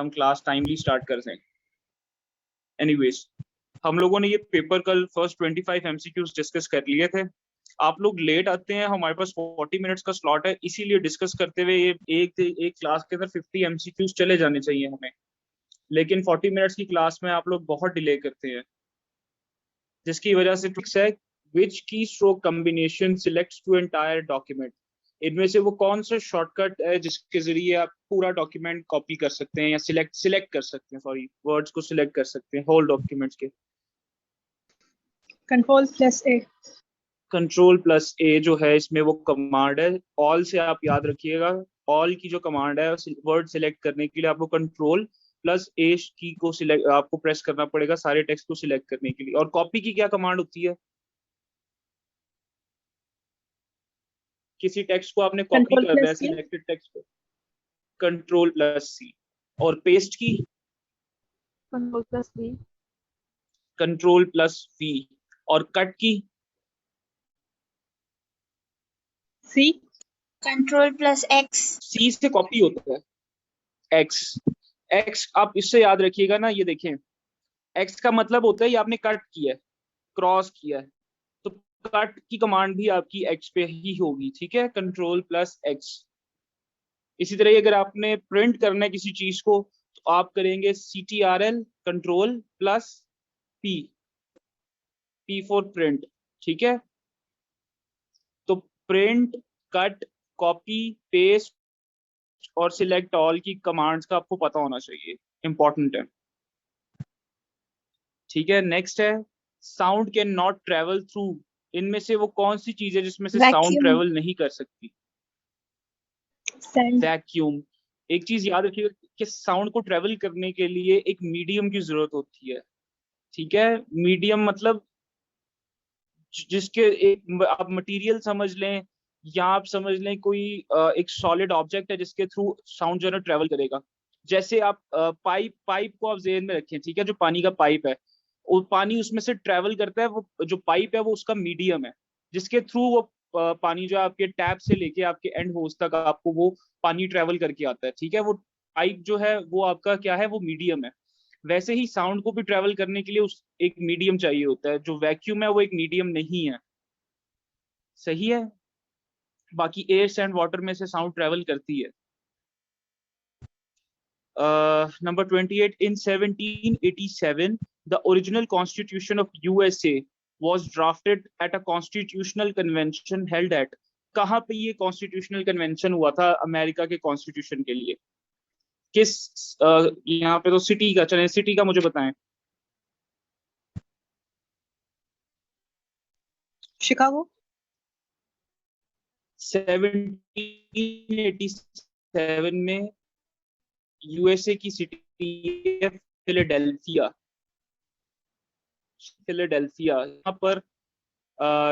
हम class timely start कर सकें। एनीवेज, हम लोगों ने ये पेपर कल फर्स्ट 25 एमसीक्यूज डिस्कस कर लिए थे। आप लोग लेट आते हैं, हमारे पास 40 मिनट्स का स्लॉट है, इसीलिए डिस्कस करते हुए ये एक क्लास के अंदर 50 एमसीक्यूज चले जाने चाहिए हमें, लेकिन 40 मिनट्स की क्लास में आप लोग बहुत डिले करते हैं, जिसकी वजह से फिक्स है विच की stroke combination selects to entire document. इनमें से वो कौन सा शॉर्टकट है जिसके जरिए आप पूरा डॉक्यूमेंट कॉपी कर सकते हैं या सिलेक्ट कर सकते हैं, सॉरी वर्ड्स को सिलेक्ट कर सकते हैं होल डॉक्यूमेंट्स के। Control+A। Control+A जो है, इसमें वो कमांड है ऑल से, आप याद रखिएगा ऑल की जो कमांड है वर्ड सिलेक्ट करने के लिए आपको Control+A की को सिलेक्ट आपको प्रेस करना पड़ेगा सारे टेक्स्ट को सिलेक्ट करने के लिए। और कॉपी की क्या कमांड होती है? किसी टेक्स्ट को आपने कॉपी करना है, सिलेक्टेड टेक्स्ट को, Control+C। और पेस्ट की Control+V। Control+V। और कट की C। Control+X। C से कॉपी होता है X। आप इससे याद रखिएगा ना, ये देखें X का मतलब होता है ये आपने कट किया है, क्रॉस किया है, तो कट की कमांड भी आपकी X पे ही होगी, ठीक है, Control+X। इसी तरह अगर आपने प्रिंट करना है किसी चीज को तो आप करेंगे CTRL Control+P, P for print, ठीक है। तो प्रिंट, कट, कॉपी, पेस्ट और सिलेक्ट ऑल की कमांड्स का आपको पता होना चाहिए, इंपॉर्टेंट है, ठीक है। नेक्स्ट है sound can not travel through. इनमें से वो कौन सी चीज है जिसमें से साउंड ट्रेवल नहीं कर सकती? वैक्यूम। एक चीज याद रखिएगा कि साउंड को ट्रेवल करने के लिए एक मीडियम की जरूरत होती है, ठीक है। मीडियम मतलब जिसके एक आप मटेरियल समझ लें या आप समझ लें कोई एक सॉलिड ऑब्जेक्ट है जिसके थ्रू साउंड जो है ट्रेवल करेगा। जैसे आप पाइप को आप ज़हन में रखें, ठीक है, जो पानी का पाइप है वो पानी उसमें से ट्रेवल करता है, वो जो पाइप है वो उसका मीडियम है जिसके थ्रू वो पानी जो है आपके टैप से लेके आपके एंड होस्ट तक आपको वो पानी ट्रेवल करके आता है, ठीक है। वो पाइप जो है वो आपका क्या है, वो मीडियम है। वैसे ही साउंड को भी ट्रेवल करने के लिए उस एक मीडियम चाहिए होता है, जो वैक्यूम है वो एक मीडियम नहीं है, सही है। बाकी एयर एंड वाटर में से साउंड ट्रेवल करती है। Number 28, in 1787 the original constitution of USA was drafted at a constitutional convention held at। कहाँ पे ये कॉन्स्टिट्यूशनल कन्वेंशन हुआ था अमेरिका के कॉन्स्टिट्यूशन के लिए? किस यहाँ पे तो सिटी का, चले सिटी का मुझे बताएं। शिकागो। 1787 में यूएसए की सिटी है फिलाडेल्फिया। यहाँ पर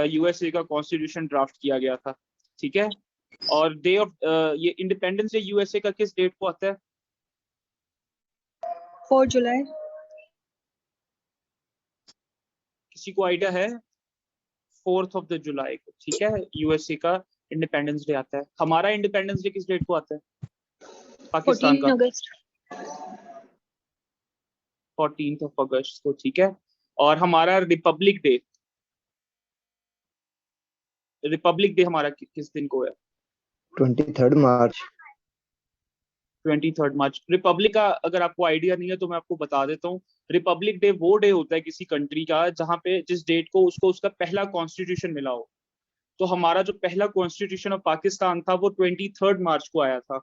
यूएसए का कॉन्स्टिट्यूशन ड्राफ्ट किया गया था, ठीक है। और डे ऑफ ये इंडिपेंडेंस डे यूएसए का किस डेट को आता है? 4 जुलाई। किसी को आइडिया है? 4th of the जुलाई को, ठीक है, यूएसए का इंडिपेंडेंस डे आता है। हमारा इंडिपेंडेंस डे किस डेट को आता है पाकिस्तान का? 14th of अगस्त को, ठीक है। और हमारा रिपब्लिक डे हमारा किस दिन को है? 23 मार्च। 23 मार्च। रिपब्लिक का अगर आपको आइडिया नहीं है तो मैं आपको बता देता हूँ। रिपब्लिक डे वो डे होता है किसी कंट्री का जहाँ पे जिस डेट को उसको उसका पहला कॉन्स्टिट्यूशन मिला हो। तो हमारा जो पहला कॉन्स्टिट्यूशन ऑफ पाकिस्तान था वो 23 मार्च को आया था।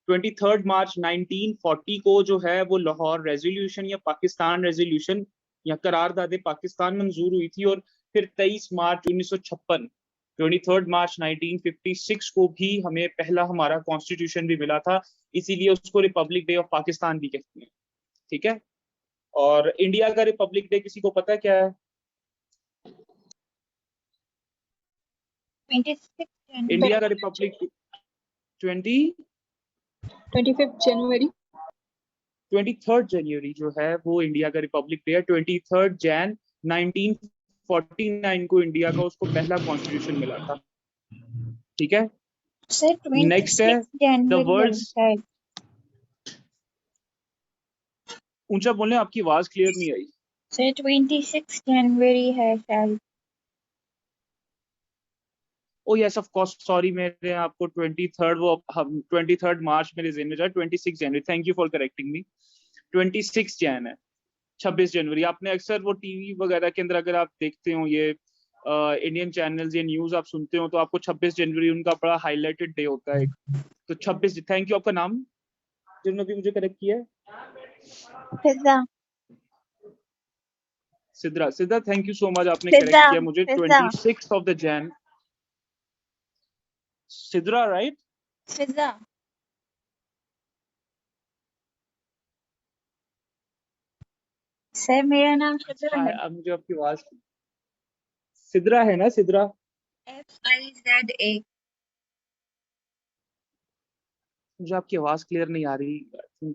23 मार्च 1940 को जो है वो लाहौर रेजोल्यूशन या पाकिस्तान रेजोल्यूशन या करारदादे पाकिस्तान मंजूर हुई थी। और फिर 23 मार्च 1956, 23 मार्च 1956 को भी हमें पहला हमारा कॉन्स्टिट्यूशन भी मिला था, इसीलिए उसको रिपब्लिक डे ऑफ पाकिस्तान भी कहते हैं, ठीक है। और इंडिया का रिपब्लिक डे किसी को पता है क्या है? 26 इंडिया का रिपब्लिक 25 जनवरी। 23 जनवरी जो है वो इंडिया का रिपब्लिक डे है। 23 जैन 1949 को इंडिया का उसको पहला कॉन्स्टिट्यूशन मिला था, ठीक है। नेक्स्ट है द वर्ल्ड्स ऊंचा बोलने, आपकी आवाज क्लियर नहीं आई। सर 26 जनवरी है शायद। ओ यस ऑफ कोर्स, सॉरी, मेरे आपको 23rd, वो हम 23rd मार्च मेरे जेहन में जाए, 26 जनवरी, thank you for correcting me. 26 Jan है, 26 जनवरी। आपने अक्सर वो टीवी वगैरह के अंदर अगर आप देखते हो ये इंडियन चैनल्स, ये न्यूज आप सुनते हो, तो आपको 26 जनवरी उनका बड़ा हाईलाइटेड डे होता है। तो 26, थैंक यू। आपका नाम जिन्होंने भी मुझे करेक्ट किया है? Fiza. Sidra, Sidra, thank you so much, आपने फिजा, करेक्ट किया मुझे। Fiza. 26 of the Jan. Sidra, right? Fiza. Sir मेरा नाम फिजा है। अब मुझे आपकी आवाज, सिद्रा है ना? सिद्रा, FIZA। मुझे आपकी आवाज क्लियर नहीं आ रही।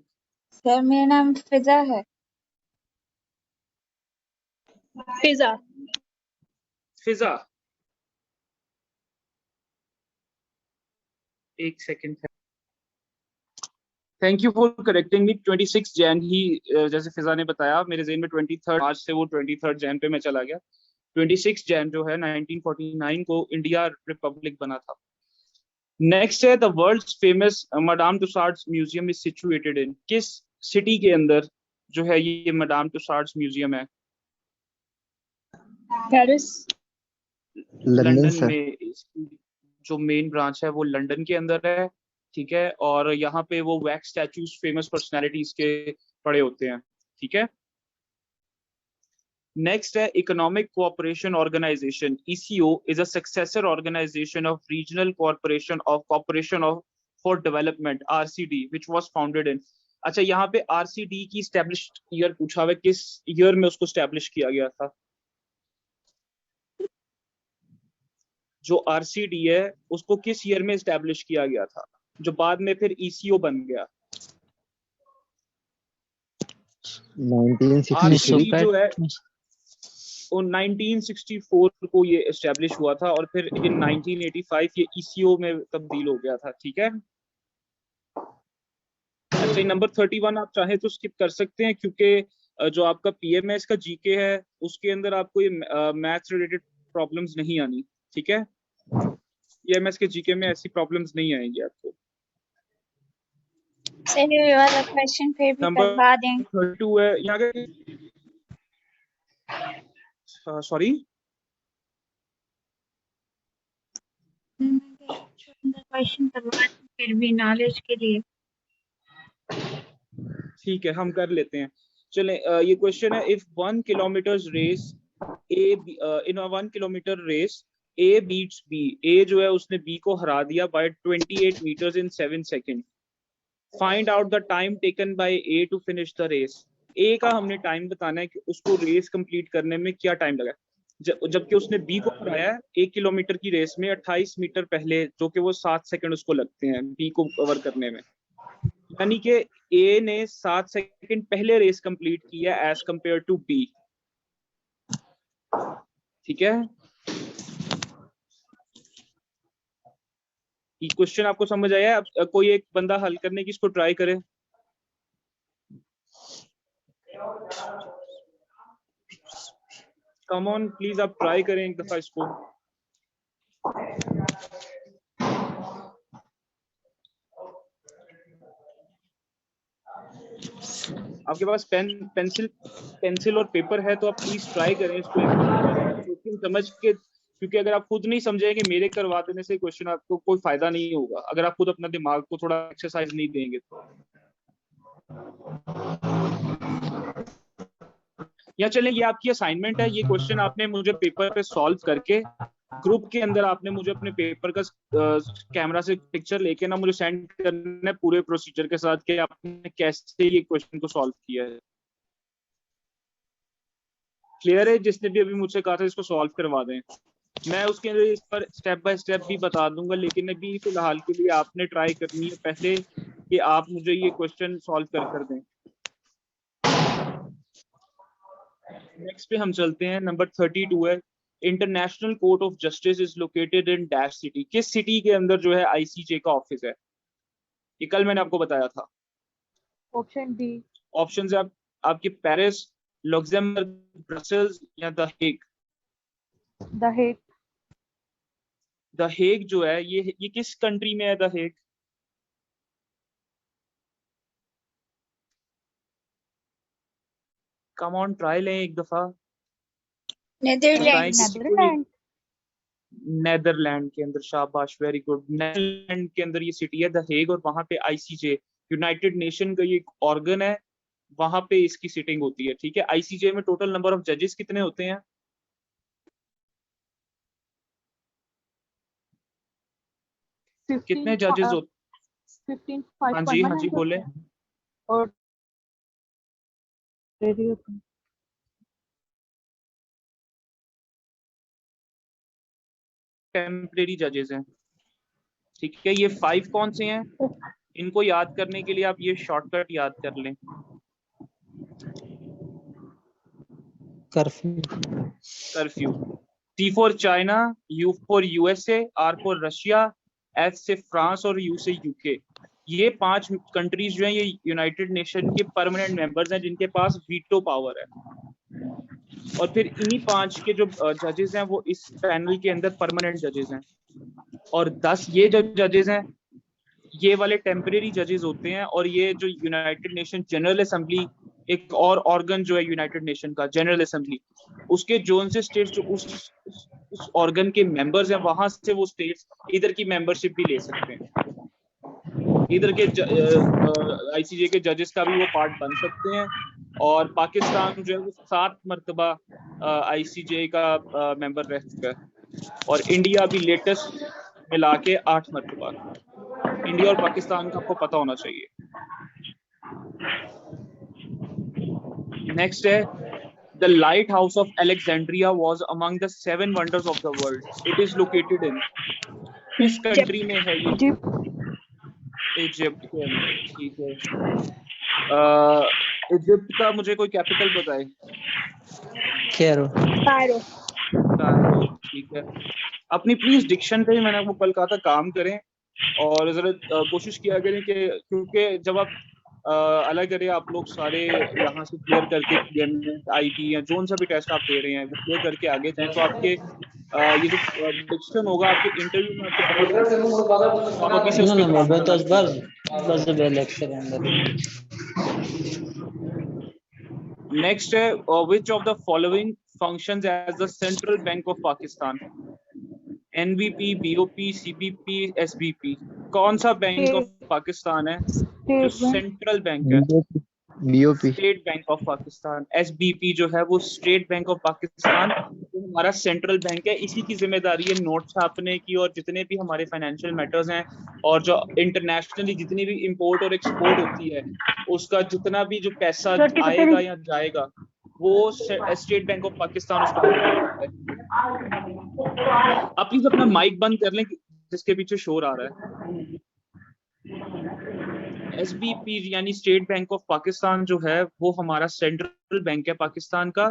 सर मेरा नाम फिजा है। फिजा। फिजा, एक second. Thank you for correcting me. 26 Jan ही, जैसे फिजा ने बताया, मेरे जेहन में 23rd मार्च से वो 23rd जैन पे मैं चला गया। 26 जैन जो है 1949 को इंडिया रिपब्लिक बना था। नेक्स्ट है, the world's famous Madame Tussauds museum is situated in, किस सिटी के अंदर जो है ये मैडम तुसाड्स म्यूजियम है? पेरिस। London London sir. में इसकी जो मेन ब्रांच है वो लंदन के अंदर है, ठीक है। और यहाँ पे वो वैक्स स्टैचूज फेमस पर्सनालिटीज के पड़े होते हैं, ठीक है। नेक्स्ट है, economic cooperation organisation ECO is a successor organisation of regional corporation of for development RCD which was founded in. अच्छा, यहाँ पे RCD की स्टैब्लिश्ड ईयर पूछा हुआ है, किस ईयर में उसको स्टैब्लिश किया गया था? जो RCD है उसको किस ईयर में स्टैब्लिश किया गया था, जो बाद में फिर ECO बन गया? 1963 RCD जो है वो 1964 को ये एस्टेब्लिश हुआ था, और फिर इन 1985 ये ECO में तब्दील हो गया था, ठीक है। अच्छा, नंबर 31 आप चाहे तो स्किप कर सकते हैं, क्योंकि जो आपका PMS का GK है उसके अंदर आपको ये मैथ्स रिलेटेड प्रॉब्लम्स नहीं आनी, ठीक है। PMS के GK में ऐसी प्रॉब्लम्स नहीं आएंगी आपको। सर ये वाला क्वेश्चन फिर भी नंबर करवा दें। 32 है यहाँ के, सॉरी, क्वेश्चन करवा दें फिर भी नॉलेज के लिए। ठीक है, हम कर लेते हैं। चलें, ये क्वेश्चन है, if 1 kilometre race in 1 kilometre race A beats B, A जो है उसने B को हरा दिया by 28 meters in 7 seconds. Find out the time taken by A to finish the race. A का हमने टाइम बताना है कि उसको रेस कंप्लीट करने में क्या टाइम लगा, जबकि उसने B को हराया 1 किलोमीटर की रेस में 28 मीटर पहले, जो कि वो 7 सेकंड उसको लगते हैं B को कवर करने में। यानी कि A ने 7 सेकंड पहले रेस कंप्लीट की है एज कंपेयर टू B, ठीक है। ये क्वेश्चन आपको समझ आया? अब कोई एक बंदा हल करने की इसको ट्राई करे। कम ऑन प्लीज, आप ट्राई करें एक दफा इसको। आपके पास पेंसिल और पेपर है तो आप प्लीज ट्राई करें इसको क्वेश्चन समझ के, क्योंकि अगर आप खुद नहीं समझेंगे मेरे करवा देने से क्वेश्चन आपको कोई फायदा नहीं होगा, अगर आप खुद अपना दिमाग को थोड़ा एक्सरसाइज नहीं देंगे तो। या चलें, ये आपकी असाइनमेंट है, ये क्वेश्चन आपने मुझे पेपर पे सॉल्व करके ग्रुप के अंदर आपने मुझे अपने पेपर का कैमरा से पिक्चर लेके ना मुझे सेंड करना है पूरे प्रोसीजर के साथ कि आपने कैसे ये क्वेश्चन को सॉल्व किया है। क्लियर है? जिसने भी अभी मुझसे कहा था इसको सॉल्व करवा दें, मैं उसके अंदर इस पर स्टेप बाय स्टेप भी बता दूंगा, लेकिन अभी फिलहाल के लिए आपने ट्राई करनी है पहले कि आप मुझे ये क्वेश्चन सॉल्व कर दें। नेक्स्ट पे हम चलते हैं, नंबर 32 है, international court of justice is located in dash city. किस सिटी के अंदर जो है ICJ का ऑफिस है? ये कल मैंने आपको बताया था। Option D. ऑप्शंस है, आपके पेरिस, लग्जमबर्ग, ब्रसेल्स या the Hague? The Hague. The Hague जो है ये किस कंट्री में है the Hague? Come on, try लें एक दफा, बताएं नेदरलैंड्स। किसी को। नेदरलैंड। नेदरलैंड के अंदर, शाबाश, वेरी गुड। नेदरलैंड के अंदर ये सिटी है द हेग, और वहां पे आईसीजे, यूनाइटेड नेशन का ये एक ऑर्गन है, वहां पे इसकी सिटिंग होती है। ठीक है, आईसीजे में टोटल नंबर ऑफ जजेस कितने होते हैं? 15 कितने जजेस होते? 15 हाँ जी, हाँ जी, 5.1 बोले। और रेडियो टेम्परेरी जजेस हैं। ठीक है, ये 5 कौन से हैं? इनको याद करने के लिए आप ये शॉर्टकट याद कर लें। Curfew. Curfew. T for China, U for USA, R for Russia, S से फ्रांस और यू से यूके। ये 5 कंट्रीज जो हैं ये यूनाइटेड नेशन के परमानेंट मेंबर्स हैं जिनके पास वीटो पावर है। और फिर इन्हीं 5 के जो जजेस हैं वो इस पैनल के अंदर परमानेंट जजेस हैं। और 10 ये जो जजेस हैं ये वाले टेम्परेरी जजेस होते हैं। और ये जो यूनाइटेड नेशन जनरल असेंबली, एक और ऑर्गन जो है यूनाइटेड नेशन का, जनरल असेंबली, उसके जोन से स्टेट्स जो उस ऑर्गन के मेंबर्स हैं वहां से वो स्टेट्स इधर की मेंबरशिप भी ले सकते हैं। इधर के आईसीजे के जजेस का भी वो पार्ट बन सकते हैं। और पाकिस्तान जो है वो 7 मरतबा आईसीजे का मेंबर रह चुका है। और इंडिया भी लेटेस्ट मिला के 8 मरतबा। इंडिया और पाकिस्तान का आपको पता होना चाहिए। नेक्स्ट है the light house of Alexandria was among the 7 wonders of the world. It is located in, किस कंट्री में है ये? इजिप्ट के अंदर। ठीक है, इजिप्ट का मुझे कोई कैपिटल बताए। कैरो। कायरो। कायरो। ठीक है, अपनी प्लीज डिक्शन पे भी मैंने आपको कल कहा था काम करें, और जरा कोशिश किया करें कि, क्योंकि जब आप अलग करें, आप लोग सारे यहाँ से क्लियर करके आईटी या जोन सा भी टेस्ट आप दे रहे हैं वो क्लियर करके आगे जाएं, तो आपके ये जो डिक्शन होगा आपके इंटरव्यू में आपको बहुत हेल्प होगा। आप अभी से उस No, पर no, काम but करना that's शुरू buzz. Buzz the bell excellent. Next है which of the following functions as the central bank of Pakistan? NBP, BOP, CBP, SBP. कौन सा बैंक ऑफ पाकिस्तान है जो सेंट्रल बैंक है? BOP. State Bank of Pakistan. SBP जो है वो स्टेट बैंक ऑफ पाकिस्तान, जो हमारा सेंट्रल बैंक है। इसी की जिम्मेदारी है नोट छापने की, और जितने भी हमारे फाइनेंशियल मैटर्स हैं और जो इंटरनेशनली जितनी भी इंपोर्ट और एक्सपोर्ट होती है उसका जितना भी जो पैसा आएगा या जाएगा वो स्टेट बैंक ऑफ पाकिस्तान उसका हैंडल करता है। आप प्लीज अपना माइक बंद कर लें जिसके पीछे शोर आ रहा है। एसबीपी यानी स्टेट बैंक ऑफ पाकिस्तान जो है वो हमारा सेंट्रल बैंक है पाकिस्तान का,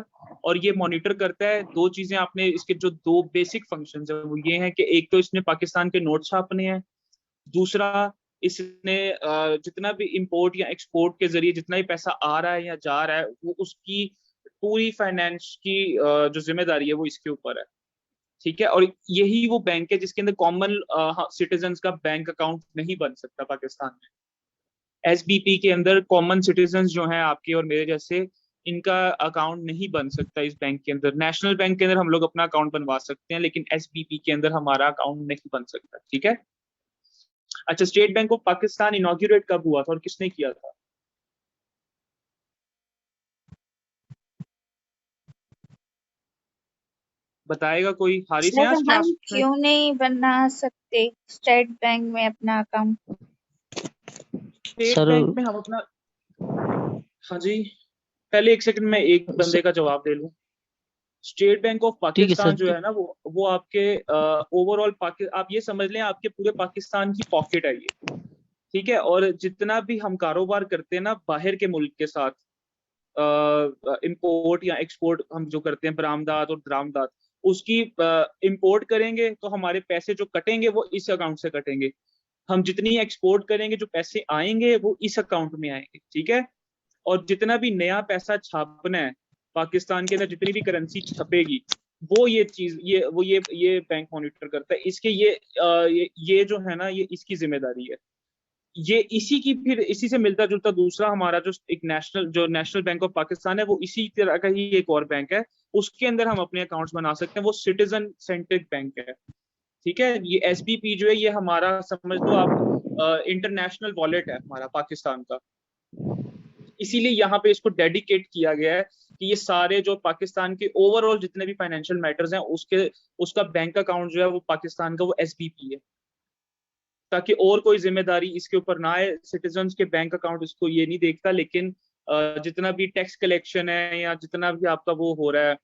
और ये मॉनिटर करता है 2 चीजें। आपने इसके जो 2 बेसिक फंक्शंस है वो ये हैं कि एक तो इसने पाकिस्तान के नोट छापने हैं, दूसरा इसने जितना भी इंपोर्ट या एक्सपोर्ट के जरिए जितना भी पैसा आ रहा है या जा रहा है वो उसकी पूरी फाइनेंस की जो जिम्मेदारी है वो इसके ऊपर है। ठीक है, और यही वो बैंक है जिसके अंदर कॉमन सिटीजन का बैंक अकाउंट नहीं बन सकता पाकिस्तान में। एसबीपी के अंदर कॉमन सिटीजन जो हैं आपके और मेरे जैसे, इनका अकाउंट नहीं बन सकता इस बैंक के अंदर। नेशनल बैंक के अंदर हम लोग अपना अकाउंट बनवा सकते हैं, लेकिन एसबीपी के अंदर हमारा अकाउंट नहीं बन सकता। ठीक है, अच्छा, state Bank of Pakistan inaugurate कब हुआ था और किसने किया था? बताएगा कोई? हारिस हैं सर, आज हम क्लास में? क्यों नहीं बना सकते स्टेट बैंक में अपना अकाउंट? स्टेट सर बैंक में हम अपना, हाँ जी, पहले 1 सेकंड में एक बंदे का जवाब दे लूं। स्टेट बैंक ऑफ ठीक है पाकिस्तान सर। जो है ना वो आपके ओवरऑल आप ये समझ लें आपके पूरे पाकिस्तान की पॉकेट है ये। ठीक है, और जितना भी हम कारोबार करते हैं ना बाहर के मुल्क के साथ, इंपोर्ट या एक्सपोर्ट हम जो करते हैं, बरामदात और दरामदात, उसकी इंपोर्ट करेंगे तो हमारे पैसे जो कटेंगे वो इस अकाउंट से कटेंगे। हम जितनी एक्सपोर्ट करेंगे जो पैसे आएंगे वो इस अकाउंट में आएंगे। ठीक है, और जितना भी नया पैसा छापना है पाकिस्तान के अंदर, जितनी भी करेंसी छपेगी, वो ये चीज ये बैंक मॉनिटर करता है। इसके ये जो है ना, ये इसकी जिम्मेदारी है। ये इसी की फिर इसी से मिलता जुलता दूसरा हमारा जो एक नेशनल बैंक ऑफ पाकिस्तान है, वो इसी तरह का ही एक और बैंक है। उसके अंदर हम अपने अकाउंट्स बना सकते हैं। वो सिटीजन सेंट्रिक बैंक है, ठीक है। ये एसबीपी जो है, ये हमारा समझ लो आप इंटरनेशनल वॉलेट है हमारा पाकिस्तान का। इसीलिए यहाँ पे इसको डेडिकेट किया गया है कि ये सारे जो पाकिस्तान के ओवरऑल जितने भी फाइनेंशियल मैटर्स हैं, उसका बैंक अकाउंट जो है वो पाकिस्तान का वो एसबीपी है, ताकि और कोई जिम्मेदारी इसके ऊपर ना आए। सिटीजन्स के बैंक अकाउंट इसको ये नहीं देखता, लेकिन जितना भी टैक्स कलेक्शन है या जितना भी आपका वो हो रहा है,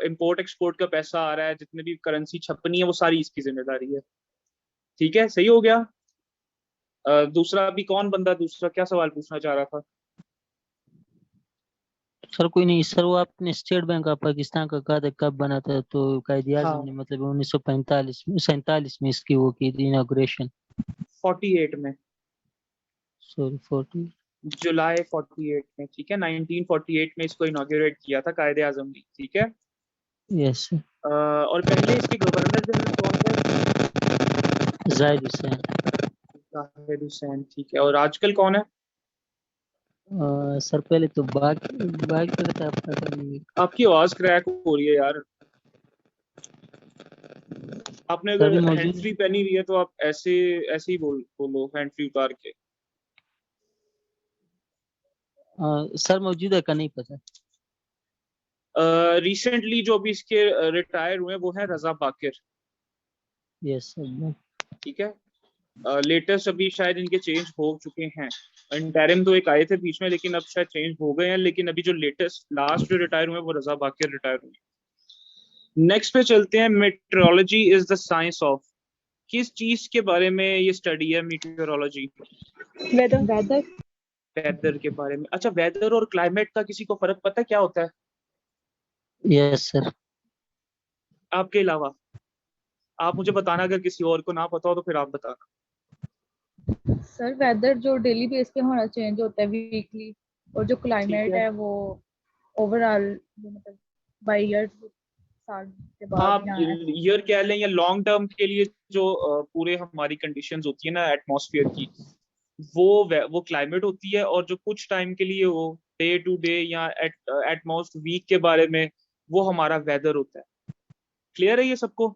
इंपोर्ट एक्सपोर्ट का पैसा आ रहा है, जितने भी करेंसी छपनी है, वो सारी इसकी जिम्मेदारी है। ठीक है, सही हो गया। दूसरा अभी कौन बंदा दूसरा क्या सवाल पूछना चाह रहा था? सर कोई नहीं सर, वो आपने स्टेट बैंक ऑफ पाकिस्तान का कहा कब बना था, तो कायदे आजम हाँ। ने मतलब 1947 में इसकी वो की थी इनॉग्रेशन। 48 में, सॉरी 40। जुलाई 48 में, ठीक है, 1948 में इसको इनॉग्रेट किया था कायदे आजम ने, ठीक है। Yes sir. और पहले इसके गवर्नर जनरल कौन थे? जाहिद हुसैन। जाहिद हुसैन, ठीक है। और आजकल कौन है? सर पहले तो बाग करता आपका। आपकी आवाज क्रैक हो रही है यार। आपने सर अगर भी मौजूद हैंड फ्री पहनी हुई है तो आप ऐसे ऐसे ही बोलो हैंड फ्री उतार के। सर मौजूदा का नहीं पता। रिसेंटली जो अभी इसके रिटायर हुए वो है रजा बाकिर, यस सर। ठीक है। लेटेस्ट अभी शायद इनके चेंज हो चुके हैं। इंटरिम तो एक आए थे बीच में, लेकिन अब शायद चेंज हो गए हैं। लेकिन अभी जो लेटेस्ट लास्ट जो रिटायर हुए वो रजा बाकिर रिटायर हुए। नेक्स्ट पे चलते हैं। Metrology is the science of, किस चीज के बारे में ये स्टडी है मीटेरोलॉजी? वेदर। वेदर के बारे में। अच्छा, वेदर और क्लाइमेट का किसी को फर्क पता है क्या होता है यस सर। आपके अलावा? आप मुझे बताना, अगर किसी और को ना पता हो तो फिर आप बताना। सर वेदर जो डेली बेस पे हमारा चेंज होता है वीकली, और जो क्लाइमेट है। है वो ओवरऑल मतलब बाय ईयर साल के हाँ, बाद आप या ईयर कह लें या लॉन्ग टर्म के लिए जो पूरे हमारी कंडीशंस होती है ना एटमॉस्फेयर की, वो क्लाइमेट होती है। और जो कुछ टाइम के लिए वो डे टू डे या एट मोस्ट वीक के बारे में, वो हमारा वेदर होता है। क्लियर है ये सबको?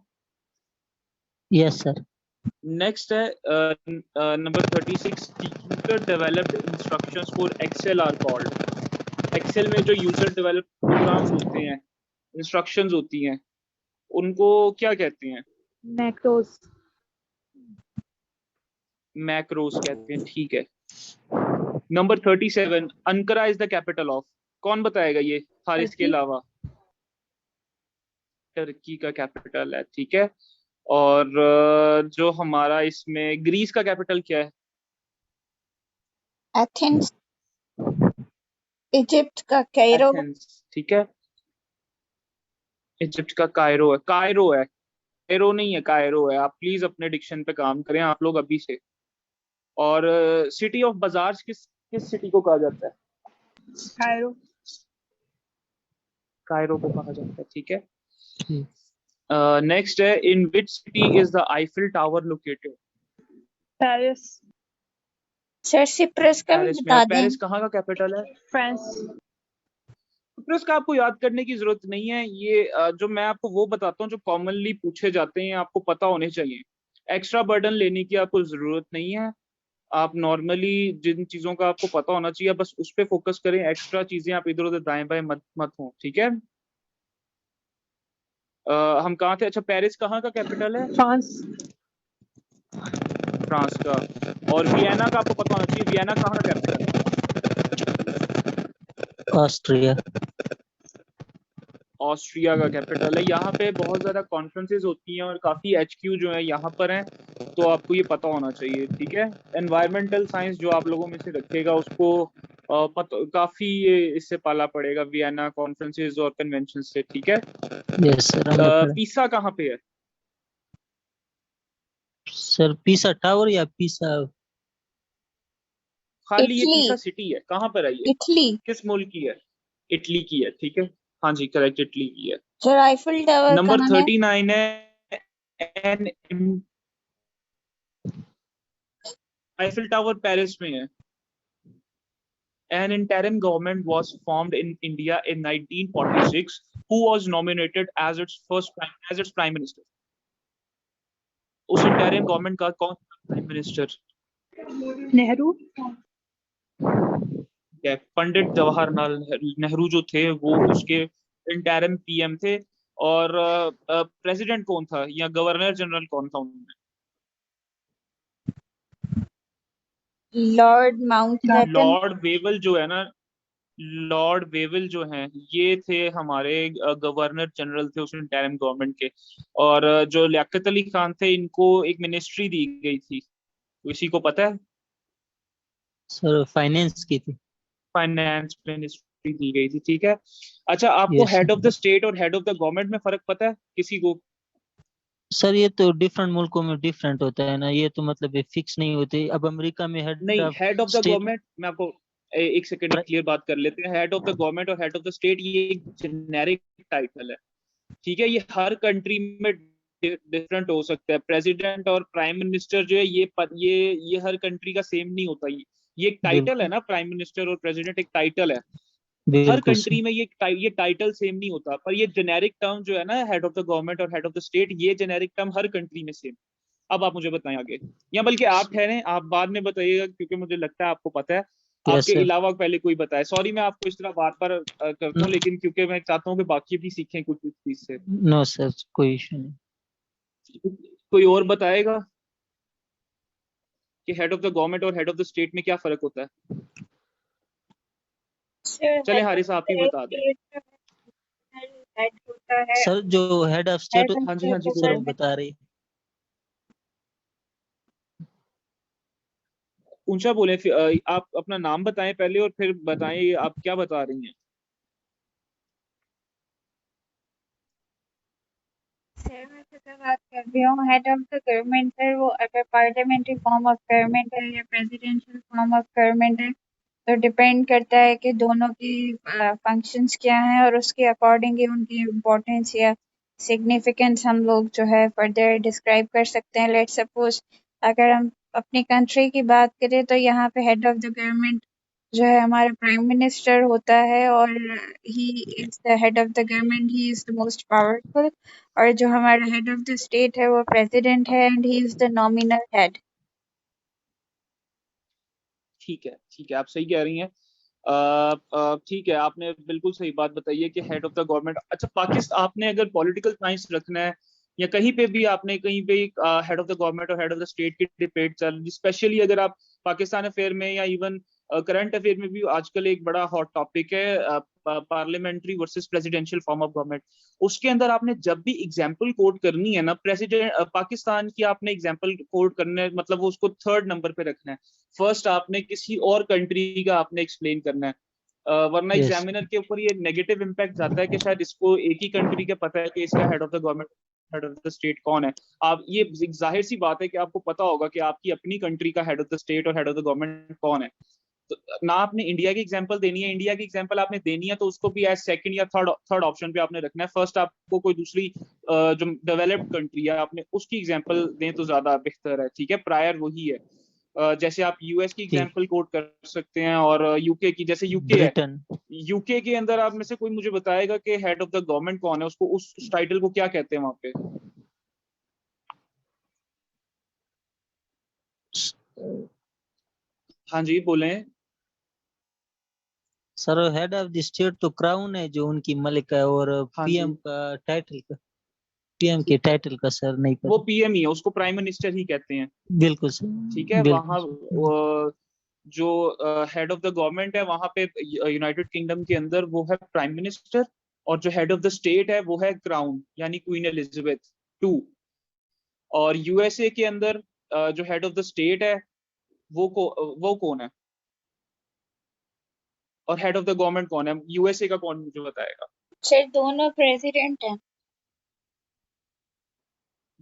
Yes sir. नेक्स्ट है number 36। User developed instructions for Excel are called. Excel में जो यूजर डेवलप्ड प्रोग्राम्स होते हैं, इंस्ट्रक्शंस होती हैं, उनको क्या कहते हैं? मैक्रोस। मैक्रोस कहते हैं, ठीक है। Number 37। Ankara is the capital of, कौन बताएगा ये हारिस के टर्की। अलावा? टर्की का कैपिटल है, ठीक है। और जो हमारा इसमें ग्रीस का कैपिटल क्या है? एथेंस। इजिप्ट का कैरो। एथेंस, ठीक है। इजिप्ट का कायरो है। कायरो नहीं है, कायरो है। आप प्लीज अपने डिक्शन पे काम करें आप लोग अभी से। और सिटी ऑफ बाजार्स किस किस सिटी को कहा जाता है? कायरो। कायरो को कहा जाता है, ठीक है। ठीक। नेक्स्ट है। In which city is the Eiffel Tower located? Paris. Sir Cyprus का भी पेरिस में। बता दें। पेरिस कहाँ का कैपिटल है? फ्रांस। सिप्रस का आपको याद करने की जरूरत नहीं है। ये जो मैं आपको वो बताता हूँ जो कॉमनली पूछे जाते हैं, आपको पता होने चाहिए। एक्स्ट्रा बर्डन लेने की आपको जरूरत नहीं है। आप नॉर्मली जिन चीजों का आपको पता होना चाहिए बस उस पर फोकस करें। एक्स्ट्रा चीजें आप इधर उधर दाएं बाएं मत हो, ठीक है। हम कहाँ थे? अच्छा, पेरिस कहाँ का कैपिटल है? फ्रांस। फ्रांस का। और वियना का आपको पता होना चाहिए। वियना कहाँ का कैपिटल है? ऑस्ट्रिया। ऑस्ट्रिया का कैपिटल है। यहाँ पे बहुत ज्यादा कॉन्फ्रेंसेस होती हैं और काफी HQ जो है यहाँ पर हैं, तो आपको ये पता होना चाहिए, ठीक है। एनवायरमेंटल साइंस जो आप लोगों में से रखेगा उसको काफी इससे पाला पड़ेगा, वियना कॉन्फ्रेंसेस और कन्वेंशन से, ठीक है। Yes sir. पीसा कहाँ पे है? सर पीसा टावर या पीसा? खाली ये इटली। पीसा सिटी है, कहाँ पर है ये, इटली। किस मुल्क की है? इटली की है, ठीक है। हाँ जी, करेक्ट, इटली की है। सर आईफिल टावर नंबर कहाँ है? 39 है एन आईफिल टावर पेरिस में है। An interim government was formed in India in 1946, who was nominated as its prime minister. उस interim government का कौन था prime minister? नेहरू। क्या पंडित जवाहरलाल नेहरू जो थे वो उसके interim पीएम थे। और प्रेसिडेंट कौन था या गवर्नर जनरल कौन था उनमें? Lord Mountbatten. लॉर्ड वेवल जो है ना, लॉर्ड वेवल जो हैं ये थे हमारे गवर्नर जनरल थे उस इंटरिम गवर्नमेंट के। और जो लियाकत अली खान थे इनको एक मिनिस्ट्री दी गई थी, तो इसी को पता है? सर फाइनेंस की थी। फाइनेंस मिनिस्ट्री दी गई थी, ठीक है। अच्छा, आपको yes head of the state और हेड ऑफ द गवर्नमेंट में फर्क पता है किसी को? सर, ये तो डिफरेंट मुल्कों में डिफरेंट होता है ना, ये तो मतलब फिक्स नहीं होते। अब अमेरिका में हेड नहीं, of head of the state. Government मैं आपको एक सेकंड क्लियर बात कर लेते हैं। हेड ऑफ द गवर्नमेंट और हेड ऑफ द स्टेट ये एक जेनेरिक टाइटल है, ठीक है। ये हर कंट्री में डिफरेंट हो सकता है। प्रेसिडेंट और प्राइम मिनिस्टर जो है ये हर कंट्री का सेम नहीं होता। ये एक टाइटल है बिल्कुल ना, प्राइम मिनिस्टर और प्रेसिडेंट एक टाइटल है। हर बिल्कुल कंट्री सर। में ये टाइटल सेम नहीं होता, पर ये जेनेरिक टर्म जो है ना, हेड ऑफ द गवर्नमेंट और हेड ऑफ द स्टेट, ये जेनेरिक टर्म हर कंट्री में सेम। अब आप मुझे बताएं आगे, या बल्कि आप ठहरें, आप बाद में बताइएगा क्योंकि मुझे लगता है आपको पता है। यस आपके सर। अलावा पहले कोई बताए। सॉरी मैं आपको इस तरह बार बार करता हूँ, लेकिन क्योंकि मैं चाहता हूँ कि बाकी भी सीखें कुछ इस चीज से। नो सर, कोई इशू नहीं। कोई और बताएगा कि हेड ऑफ द गवर्नमेंट और हेड ऑफ द स्टेट में क्या फर्क होता है? सर चले हेड ऑफ हारिस आप ही द बता दें। स्टेट हेड होता है। सर जो head of state, head of हाँ जी, हाँ जी, द सर बोलें। वो बता रही। ऊंचा बोलें, आप अपना नाम बताएं पहले और फिर बताएं आप क्या बता रही हैं। सर मैं से बात कर रही हूँ। Head of the government sir वो अगर पार्लियामेंट्री फॉर्म ऑफ गवर्नमेंट है या प्रेसिडेंशियल फॉर्म ऑफ गवर्नमेंट है तो डिपेंड करता है कि दोनों की फंक्शंस क्या हैं और उसके अकॉर्डिंग ही उनकी इम्पोर्टेंस या सिग्निफिकेंस हम लोग जो है फर्दर डिस्क्राइब कर सकते हैं। लेट्स सपोज अगर हम अपनी कंट्री की बात करें तो यहाँ पे हेड ऑफ द गवर्नमेंट जो है हमारा प्राइम मिनिस्टर होता है और he is the head of the government, he is the most powerful. और जो हमारा हेड ऑफ द स्टेट है वो प्रेसिडेंट है and he is the nominal head. ठीक है, ठीक है, आप सही कह रही हैं। ठीक है, आपने बिल्कुल सही बात बताई है कि हेड ऑफ द गवर्नमेंट। अच्छा, पाकिस्तान आपने अगर पॉलिटिकल साइंस रखना है या कहीं पे भी आपने कहीं पे हेड ऑफ द गवर्नमेंट और हेड ऑफ द स्टेट की डिबेट चल रही, स्पेशली अगर आप पाकिस्तान अफेयर में या इवन करंट अफेयर में भी आजकल एक बड़ा हॉट टॉपिक है parliamentary versus presidential form of government. उसके अंदर आपने जब भी एग्जाम्पल कोट करनी है ना, प्रेसिडेंट पाकिस्तान की आपने एग्जाम्पल कोट करना है, मतलब वो उसको थर्ड नंबर पे रखना है। फर्स्ट आपने किसी और कंट्री का आपने एक्सप्लेन करना है। वरना यस एग्जामिनर के ऊपर ये नेगेटिव इम्पैक्ट जाता है कि शायद इसको एक ही कंट्री का पता है कि इसका head of the government head of the state कौन है। आप ये जाहिर सी बात है कि आपको पता होगा कि आपकी अपनी कंट्री का हेड ऑफ द स्टेट और हेड ऑफ द गवर्नमेंट कौन है। तो ना आपने इंडिया की एग्जांपल देनी है, इंडिया की एग्जांपल आपने देनी है तो उसको भी एज सेकंड या थर्ड थर्ड ऑप्शन पे आपने रखना है। फर्स्ट आपको कोई दूसरी जो डेवलप्ड कंट्री है आपने उसकी एग्जांपल दें तो ज्यादा बेहतर है, ठीक है। प्रायर वही है। जैसे आप यूएस की ठीक। एग्जांपल कोट कर सकते हैं और यूके की, जैसे यूके है। ब्रिटेन। यूके के अंदर आप में से कोई मुझे बताएगा कि हेड ऑफ द गवर्नमेंट कौन है, उसको उस टाइटल को क्या कहते हैं वहां पे? हाँ जी, बोलें। Sir head of the state तो क्राउन है जो उनकी मलिका है, और हाँ पीएम जी, का टाइटल का, पीएम के टाइटल का सर नहीं वो पता। पीएम ही है, उसको प्राइम मिनिस्टर ही कहते हैं, बिल्कुल सर। ठीक है। बिल्कुल वहाँ सर। जो हेड ऑफ द गवर्नमेंट है वहां पे यूनाइटेड किंगडम के अंदर वो है प्राइम मिनिस्टर। और जो हेड ऑफ द स्टेट है वो है क्राउन यानी क्वीन एलिजाबेथ टू। और यूएसए के अंदर जो हेड ऑफ द स्टेट है वो कौन है? और हेड ऑफ द गवर्नमेंट कौन है यूएसए का, कौन मुझे बताएगा? सर दोनों प्रेसिडेंट हैं।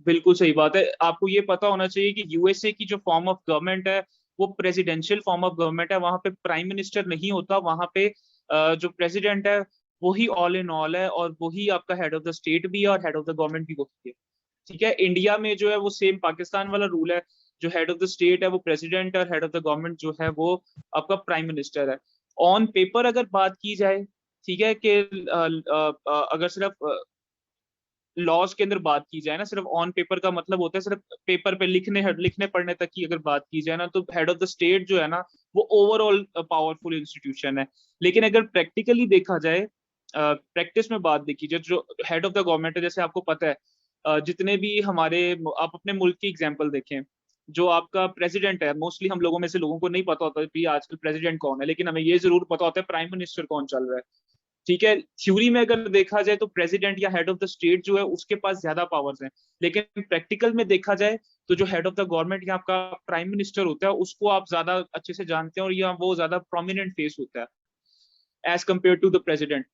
बिल्कुल सही बात है। आपको ये पता होना चाहिए कि यूएसए की जो फॉर्म ऑफ गवर्नमेंट है वो प्रेसिडेंशियल फॉर्म ऑफ गवर्नमेंट है, वहां पे प्राइम मिनिस्टर नहीं होता, वहां पे जो प्रेसिडेंट है वही ऑल इन ऑल है, और वही आपका हेड ऑफ द स्टेट भी है और हेड ऑफ द गवर्नमेंट भी होती है। ठीक है, इंडिया में जो है वो सेम पाकिस्तान वाला रूल है, जो हेड ऑफ द स्टेट है वो प्रेसिडेंट है, और हेड ऑफ द गवर्नमेंट जो है वो आपका प्राइम मिनिस्टर है। ऑन पेपर अगर बात की जाए, ठीक है, कि अगर सिर्फ लॉज के अंदर बात की जाए ना, सिर्फ ऑन पेपर का मतलब होता है सिर्फ पेपर पे लिखने पढ़ने तक की अगर बात की जाए ना, तो हेड ऑफ द स्टेट जो है ना वो ओवरऑल पावरफुल इंस्टीट्यूशन है। लेकिन अगर प्रैक्टिकली देखा जाए, प्रैक्टिस में बात देखी जाए, जो हेड ऑफ द गवर्नमेंट है, जैसे आपको पता है जितने भी हमारे, आप अपने मुल्क की एग्जाम्पल देखें, जो आपका प्रेसिडेंट है, मोस्टली हम लोगों में से लोगों को नहीं पता होता कि आजकल प्रेसिडेंट कौन है, लेकिन हमें ये जरूर पता होता है प्राइम मिनिस्टर कौन चल रहा है। ठीक है, थ्योरी में अगर देखा जाए तो प्रेसिडेंट या हेड ऑफ द स्टेट जो है उसके पास ज्यादा पावर्स हैं, लेकिन प्रैक्टिकल में देखा जाए तो जो हेड ऑफ द गवर्नमेंट या आपका प्राइम मिनिस्टर होता है उसको आप ज्यादा अच्छे से जानते हैं, और या वो ज्यादा प्रोमिनेंट फेस होता है as compared to the president.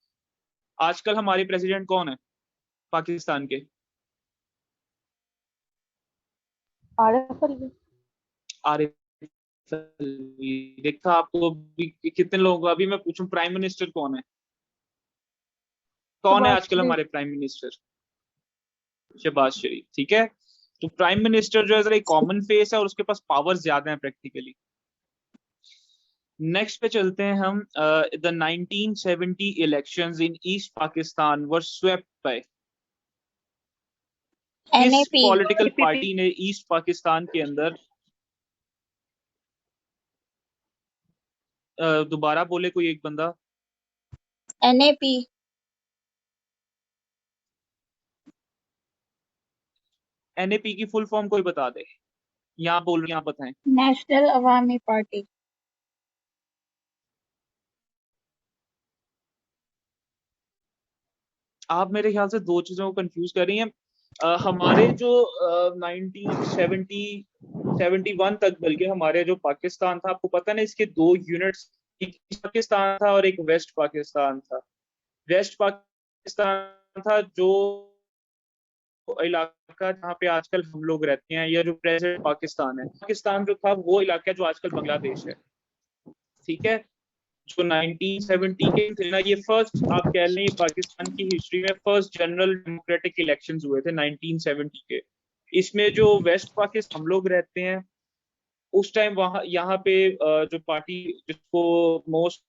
आजकल हमारे प्रेसिडेंट कौन है पाकिस्तान के? आरिफ अलवी। आरिफ अलवी। देखा आपको कितने लोग, अभी मैं पूछूं प्राइम मिनिस्टर कौन है, कौन है शहबाज आजकल शरीफ। हमारे प्राइम मिनिस्टर? शहबाज शरीफ। ठीक है, तो प्राइम मिनिस्टर जो है जरा एक कॉमन फेस है और उसके पास पावर ज्यादा है प्रैक्टिकली। नेक्स्ट पे चलते हैं हम। The 1970 elections in east Pakistan were swept by, किस NAP पॉलिटिकल पार्टी ने ईस्ट पाकिस्तान के अंदर, दोबारा बोले कोई एक बंदा। NAP एनएपी की फुल फॉर्म कोई बता दे, यहाँ बोल रहे हैं, आप बताएं। नेशनल अवामी पार्टी। आप मेरे ख्याल से दो चीजों को कंफ्यूज कर रही हैं। हमारे जो 1970 71 तक, बल्कि हमारे जो पाकिस्तान था, आपको पता ना इसके दो यूनिट्स, एक ईस्ट पाकिस्तान था और एक वेस्ट पाकिस्तान था। वेस्ट पाकिस्तान था जो इलाका जहाँ पे आजकल हम लोग रहते हैं, या जो प्रेजेंट पाकिस्तान है। पाकिस्तान जो था वो इलाका जो आजकल बांग्लादेश है। ठीक है, जो 1970 के थे ना, ये फर्स्ट आप कह लें पाकिस्तान की हिस्ट्री में फर्स्ट जनरल डेमोक्रेटिक इलेक्शंस हुए थे 1970 के। इसमें जो वेस्ट पाकिस्तान हम लोग रहते हैं उस टाइम, वहां यहाँ पे जो पार्टी जिसको मोस्ट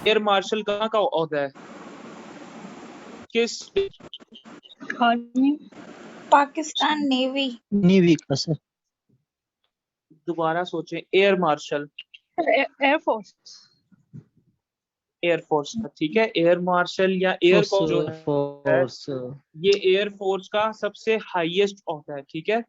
एयर मार्शल कहाँ का ओहदा है, किस? पाकिस्तान नेवी। नेवी का सर। दोबारा सोचें, एयर मार्शल। एयरफोर्स। एयरफोर्स का, ठीक है, एयर मार्शल या एयर फोर्स जो है, फोर्स। ये एयर फोर्स का सबसे हाईएस्ट ओहदा है। ठीक है,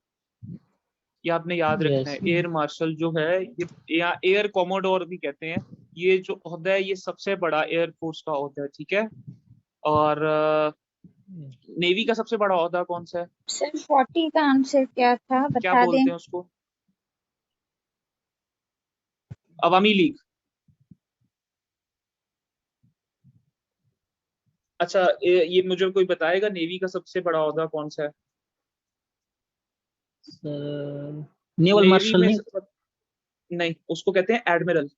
ये आपने याद रखना है। एयर मार्शल जो है ये, या एयर कोमोडोर भी कहते हैं, ये जो ओहदा है ये सबसे बड़ा एयर फोर्स का ओहदा है। ठीक है, और नेवी का सबसे बड़ा ओहदा कौन सा है? सर 40 का आंसर क्या था क्या बता बोलते दें। हैं उसको? अवामी लीग। अच्छा, ये मुझे कोई बताएगा नेवी का सबसे बड़ा ओहदा कौन सा है? नेवल नेवी मार्शल में नहीं। नहीं, उसको कहते हैं एडमिरल।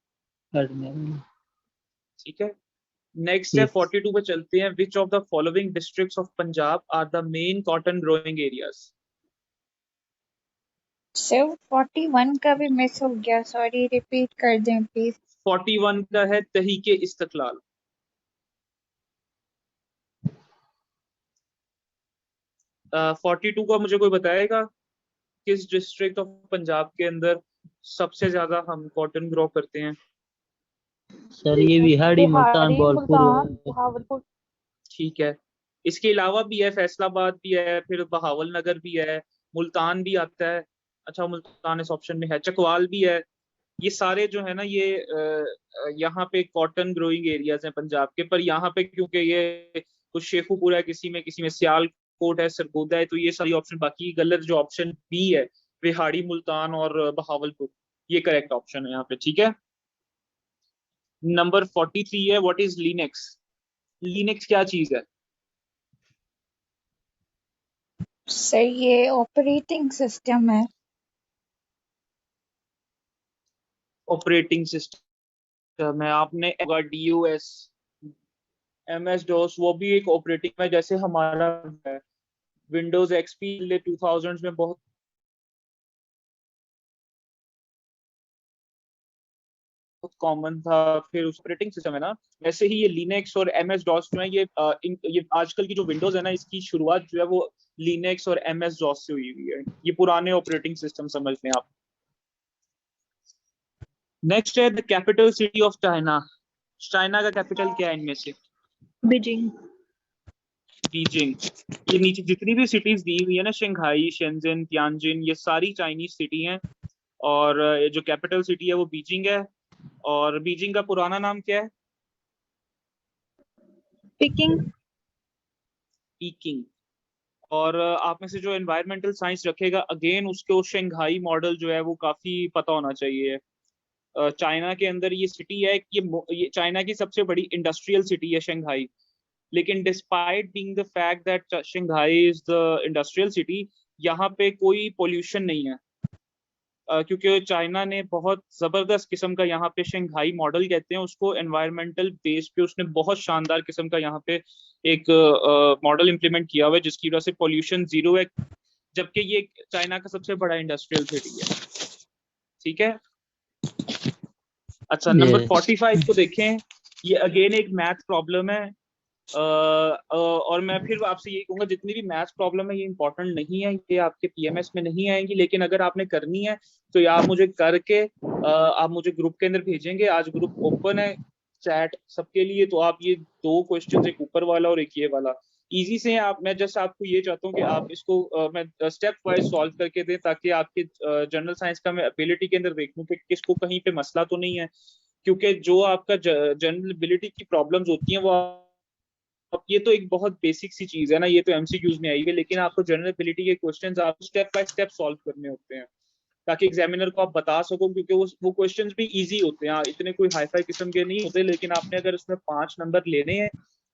एडमिरल। ठीक है, नेक्स्ट है 42 पे चलते हैं। Which of the following districts of Punjab are the main cotton growing areas? Sir 41 का भी मिस हो गया, सॉरी रिपीट कर दें प्लीज। 41 का है तहरीके इस्तकलाल। uh, 42 का मुझे कोई बताएगा किस डिस्ट्रिक्ट ऑफ पंजाब के अंदर सबसे ज्यादा हम कॉटन ग्रो करते हैं? सर ये बिहाड़ी, मुल्तान, मुल्तान, बहावलपुर। बहावलपुर। ठीक है, इसके अलावा भी है, फैसलाबाद भी है, फिर बहावल नगर भी है, मुल्तान भी आता है। अच्छा, मुल्तान इस ऑप्शन में है, चकवाल भी है। ये सारे जो है ना, ये यहाँ पे कॉटन ग्रोइंग एरियाज हैं पंजाब के। पर यहाँ पे क्योंकि ये कुछ शेखुपुरा है, किसी में सियालकोट है, सरगोदा है, तो ये सारी ऑप्शन बाकी गलत। जो ऑप्शन बी है, बिहाड़ी, मुल्तान और बहावलपुर, ये करेक्ट ऑप्शन है यहाँ पे। ठीक है, नंबर 43 है व्हाट इज लिनक्स। लिनक्स क्या चीज है? सर ये ऑपरेटिंग सिस्टम है। ऑपरेटिंग सिस्टम है। आपने DOS, MS-DOS, वो भी एक ऑपरेटिंग है जैसे हमारा है। विंडोज XP 2000s में बहुत कॉमन था। फिर उस ऑपरेटिंग सिस्टम है ना, वैसे ही ये लिनक्स और MS-DOS जो है ये आजकल की जो विंडोज है ना, इसकी शुरुआत जो है वो लिनक्स और MS-DOS से हुई हुई है। ये पुराने ऑपरेटिंग सिस्टम समझ लें आप। नेक्स्ट है the capital city of China. China का कैपिटल क्या है इनमें से? बीजिंग। बीजिंग। ये नीचे जितनी भी सिटीज दी हुई है ना, शंघाई, शेंजन, तियानजिन, ये सारी चाइनीज सिटी हैं। और ये जो कैपिटल सिटी है वो बीजिंग है। और बीजिंग का पुराना नाम क्या है? पिकिंग। पीकिंग। और आप में से जो एनवायरमेंटल साइंस रखेगा, अगेन उसको शंघाई मॉडल जो है वो काफी पता होना चाहिए। चाइना के अंदर ये सिटी है, ये चाइना की सबसे बड़ी इंडस्ट्रियल सिटी है शंघाई। लेकिन despite being the fact that Shanghai is the industrial city, यहाँ पे कोई पोल्यूशन नहीं है। क्योंकि चाइना ने बहुत जबरदस्त किस्म का यहाँ पे शंघाई मॉडल कहते हैं उसको, एनवायरमेंटल बेस पे उसने बहुत शानदार किस्म का यहाँ पे एक मॉडल इंप्लीमेंट किया हुआ है जिसकी वजह से पोल्यूशन जीरो है, जबकि ये चाइना का सबसे बड़ा इंडस्ट्रियल सिटी है। ठीक है। अच्छा, नंबर Yes. 45 को देखें। ये अगेन एक मैथ प्रॉब्लम है। और मैं फिर आपसे यही कहूंगा, जितनी भी मैथ्स प्रॉब्लम है ये इंपॉर्टेंट नहीं है, ये आपके PMS में नहीं आएंगी, लेकिन अगर आपने करनी है तो ये आप मुझे करके आप मुझे ग्रुप के अंदर भेजेंगे। आज ग्रुप ओपन है चैट सबके लिए, तो आप ये 2 क्वेश्चन, एक ऊपर वाला और एक ये वाला, इजी से हैं आप। मैं जस्ट आपको ये चाहता हूँ कि आप इसको मैं स्टेप वाइज सॉल्व करके दें, ताकि आपके जनरल साइंस का मैं एबिलिटी के अंदर देखूं कि किसको कहीं पे मसला तो नहीं है। क्योंकि जो आपका जनरल एबिलिटी की प्रॉब्लम्स होती हैं वो अब ये तो एक बहुत बेसिक सी चीज है ना, ये तो MCQs में आई है, लेकिन आपको जनरल एबिलिटी के क्वेश्चंस आपको स्टेप बाय स्टेप सॉल्व करने होते हैं, ताकि एग्जामिनर को आप बता सको। क्योंकि वो क्वेश्चंस भी इजी होते हैं, इतने कोई हाई फाई किस्म के नहीं होते, लेकिन आपने अगर उसमें 5 नंबर लेने हैं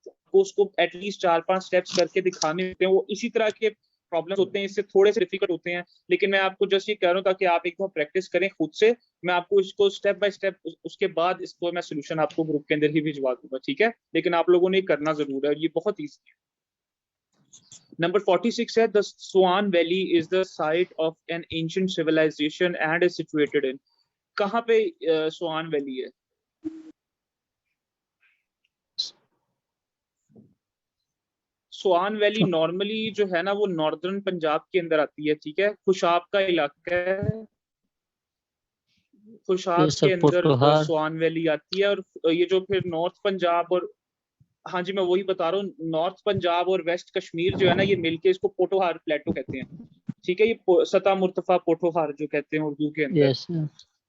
तो उसको एटलीस्ट 4-5 स्टेप्स करके दिखाने होते हैं। वो इसी तरह के प्रॉब्लम्स होते हैं, इससे थोड़े से डिफिकल्ट होते हैं, लेकिन मैं आपको जस्ट ये कह रहा हूँ ताकि आप एक बार प्रैक्टिस करें खुद से। मैं आपको इसको स्टेप बाय स्टेप उसके बाद इसको मैं सोल्यूशन आपको ग्रुप के अंदर ही भिजवा दूंगा, ठीक है? लेकिन आप लोगों ने करना जरूर है, ये बहुत ईजी है। नंबर 46 है the Swan valley is the site of an ancient civilisation and is situated in. कहाँ पे स्वान वैली है? स्वान वैली नॉर्मली जो है ना वो नॉर्दर्न पंजाब के अंदर आती है, ठीक है? खुशाब का इलाका है, खुशाब ये के सब अंदर पोटोहार। स्वान वैली आती है। और ये जो फिर नॉर्थ पंजाब और, हाँ जी मैं वही बता रहा हूँ, नॉर्थ पंजाब और वेस्ट कश्मीर जो है ना, ये मिलके इसको पोटोहार प्लेटो कहते हैं, ठीक है? ये सतह मुर्तफा पोटोहार जो कहते हैं उर्दू के अंदर। Yes.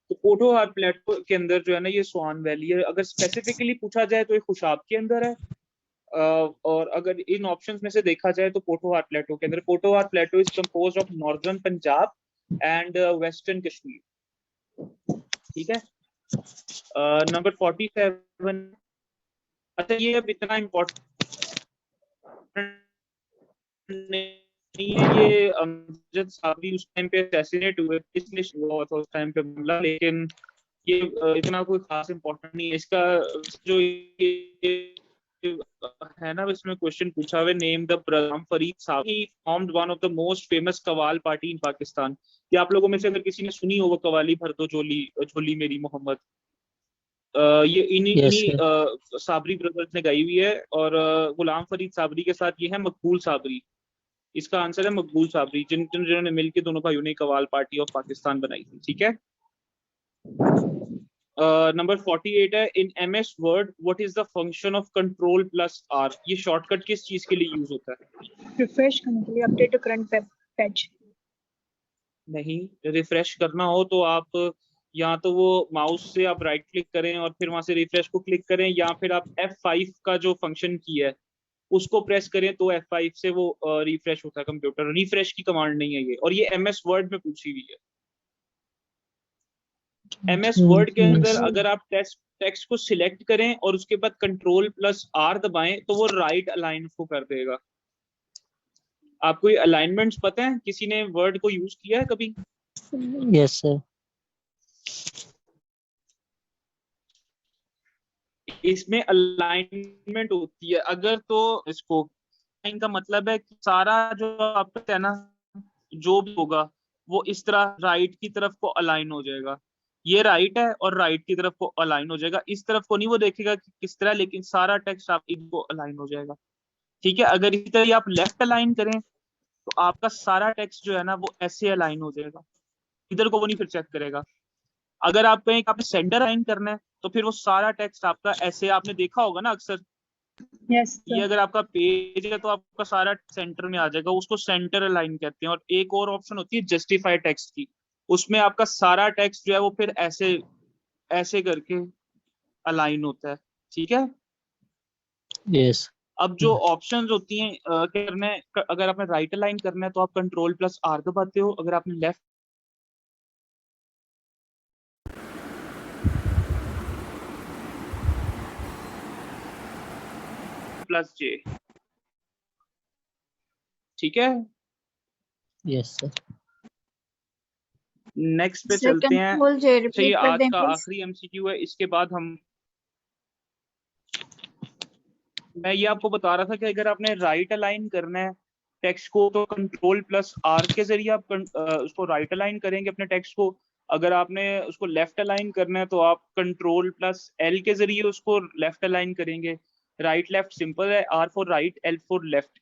तो पोटोहार प्लेटो के अंदर जो है ना ये स्वान वैली है। अगर स्पेसिफिकली पूछा जाए तो ये खुशाब के अंदर है। और अगर इन ऑप्शंस में से देखा जाए तो पोटोहार प्लेटो के अंदर। Potohar plateau is composed of northern Punjab and western Kashmir, ठीक है? नंबर 47। अच्छा, ये अब इतना इम्पोर्टेंट नहीं है, ये अमजद साबरी उस टाइम पे असैसिनेट हुए, इसने हुआ था उस टाइम पे मामला, लेकिन ये इतना कोई खास इम्पोर्टेंट नहीं है। इसका जो ये है ना, इसमें क्वेश्चन पूछा हुआ, name the Ghulam Farid Sabri formed one of the most famous qawwal party in Pakistan. ये आप लोगों में से अगर किसी ने सुनी हो वो कवाली भर दो झोली झोली मेरी मोहम्मद, ये इन्हीं Yes, sir. इन्हीं साबरी ब्रदर्स ने गाई हुई है। और गुलाम फरीद साबरी के साथ ये है मकबूल साबरी। इसका आंसर है मकबूल साबरी, जिन्होंने मिलकर दोनों भाइयों ने कवाल पार्टी ऑफ पाकिस्तान बनाई थी, ठीक है? नंबर 48 है इन MS word what is the function of control plus R। ये शॉर्टकट किस चीज के लिए यूज होता है? रिफ्रेश करने के लिए, अपडेट टू करंट पेज। नहीं, रिफ्रेश करना हो तो आप या तो वो माउस से आप राइट क्लिक करें और फिर वहां से रिफ्रेश को क्लिक करें, या फिर आप F5 का जो फंक्शन की है उसको प्रेस करें तो F5 से वो रिफ्रेश होता है कंप्यूटर। रिफ्रेश की कमांड नहीं है ये, और ये MS वर्ड में पूछी हुई है। MS वर्ड के अंदर अगर आप टेक्स्ट को सिलेक्ट करें और उसके बाद Ctrl+R दबाएं तो वो राइट अलाइन को कर देगा। आपको ये अलाइनमेंट्स पता है? किसी ने वर्ड को यूज किया है कभी? Yes sir. इसमें अलाइनमेंट होती है। अगर तो इसको अलाइन का मतलब है कि सारा जो आपका है ना, जो भी होगा वो इस तरह राइट की तरफ को अलाइन हो जाएगा। ये राइट है और राइट की तरफ को अलाइन हो जाएगा। इस तरफ को नहीं वो देखेगा कि किस तरह, लेकिन सारा टेक्स्ट आप इनको अलाइन हो जाएगा। ठीक है, अगर इसी तरह आप लेफ्ट अलाइन करें तो आपका सारा टेक्स्ट जो है ना वो ऐसे अलाइन हो जाएगा, इधर को वो नहीं फिर चेक करेगा। अगर आप कहें कि आपने सेंटर अलाइन करना है तो फिर वो सारा टेक्स्ट आपका ऐसे, आपने देखा होगा ना अक्सर, Yes, ये sir. अगर आपका पेज है तो आपका सारा सेंटर में आ जाएगा, उसको सेंटर अलाइन कहते हैं। और एक और ऑप्शन होती है जस्टिफाई टेक्स्ट की, उसमें आपका सारा टेक्स्ट जो है वो फिर ऐसे ऐसे करके अलाइन होता है। ठीक है, यस। अब जो ऑप्शंस होती हैं करने, अगर आपने राइट अलाइन करना है तो आप Ctrl+R दबाते हो, अगर आपने लेफ्ट +J। ठीक है, यस सर। नेक्स्ट पे सर चलते हैं। कंट्रोल जे अच्छा, ये रिपीट कर आज दें का प्लीज। आखिरी MCQ है, इसके बाद मैं ये आपको बता रहा था कि अगर आपने राइट अलाइन करना है टेक्स्ट को तो Ctrl+R के जरिए आप उसको राइट अलाइन करेंगे अपने टेक्स्ट को। अगर आपने उसको लेफ्ट अलाइन करना है तो आप Ctrl+L के जरिए उसको लेफ्ट अलाइन करेंगे। राइट लेफ्ट सिंपल है, R for right, L for left.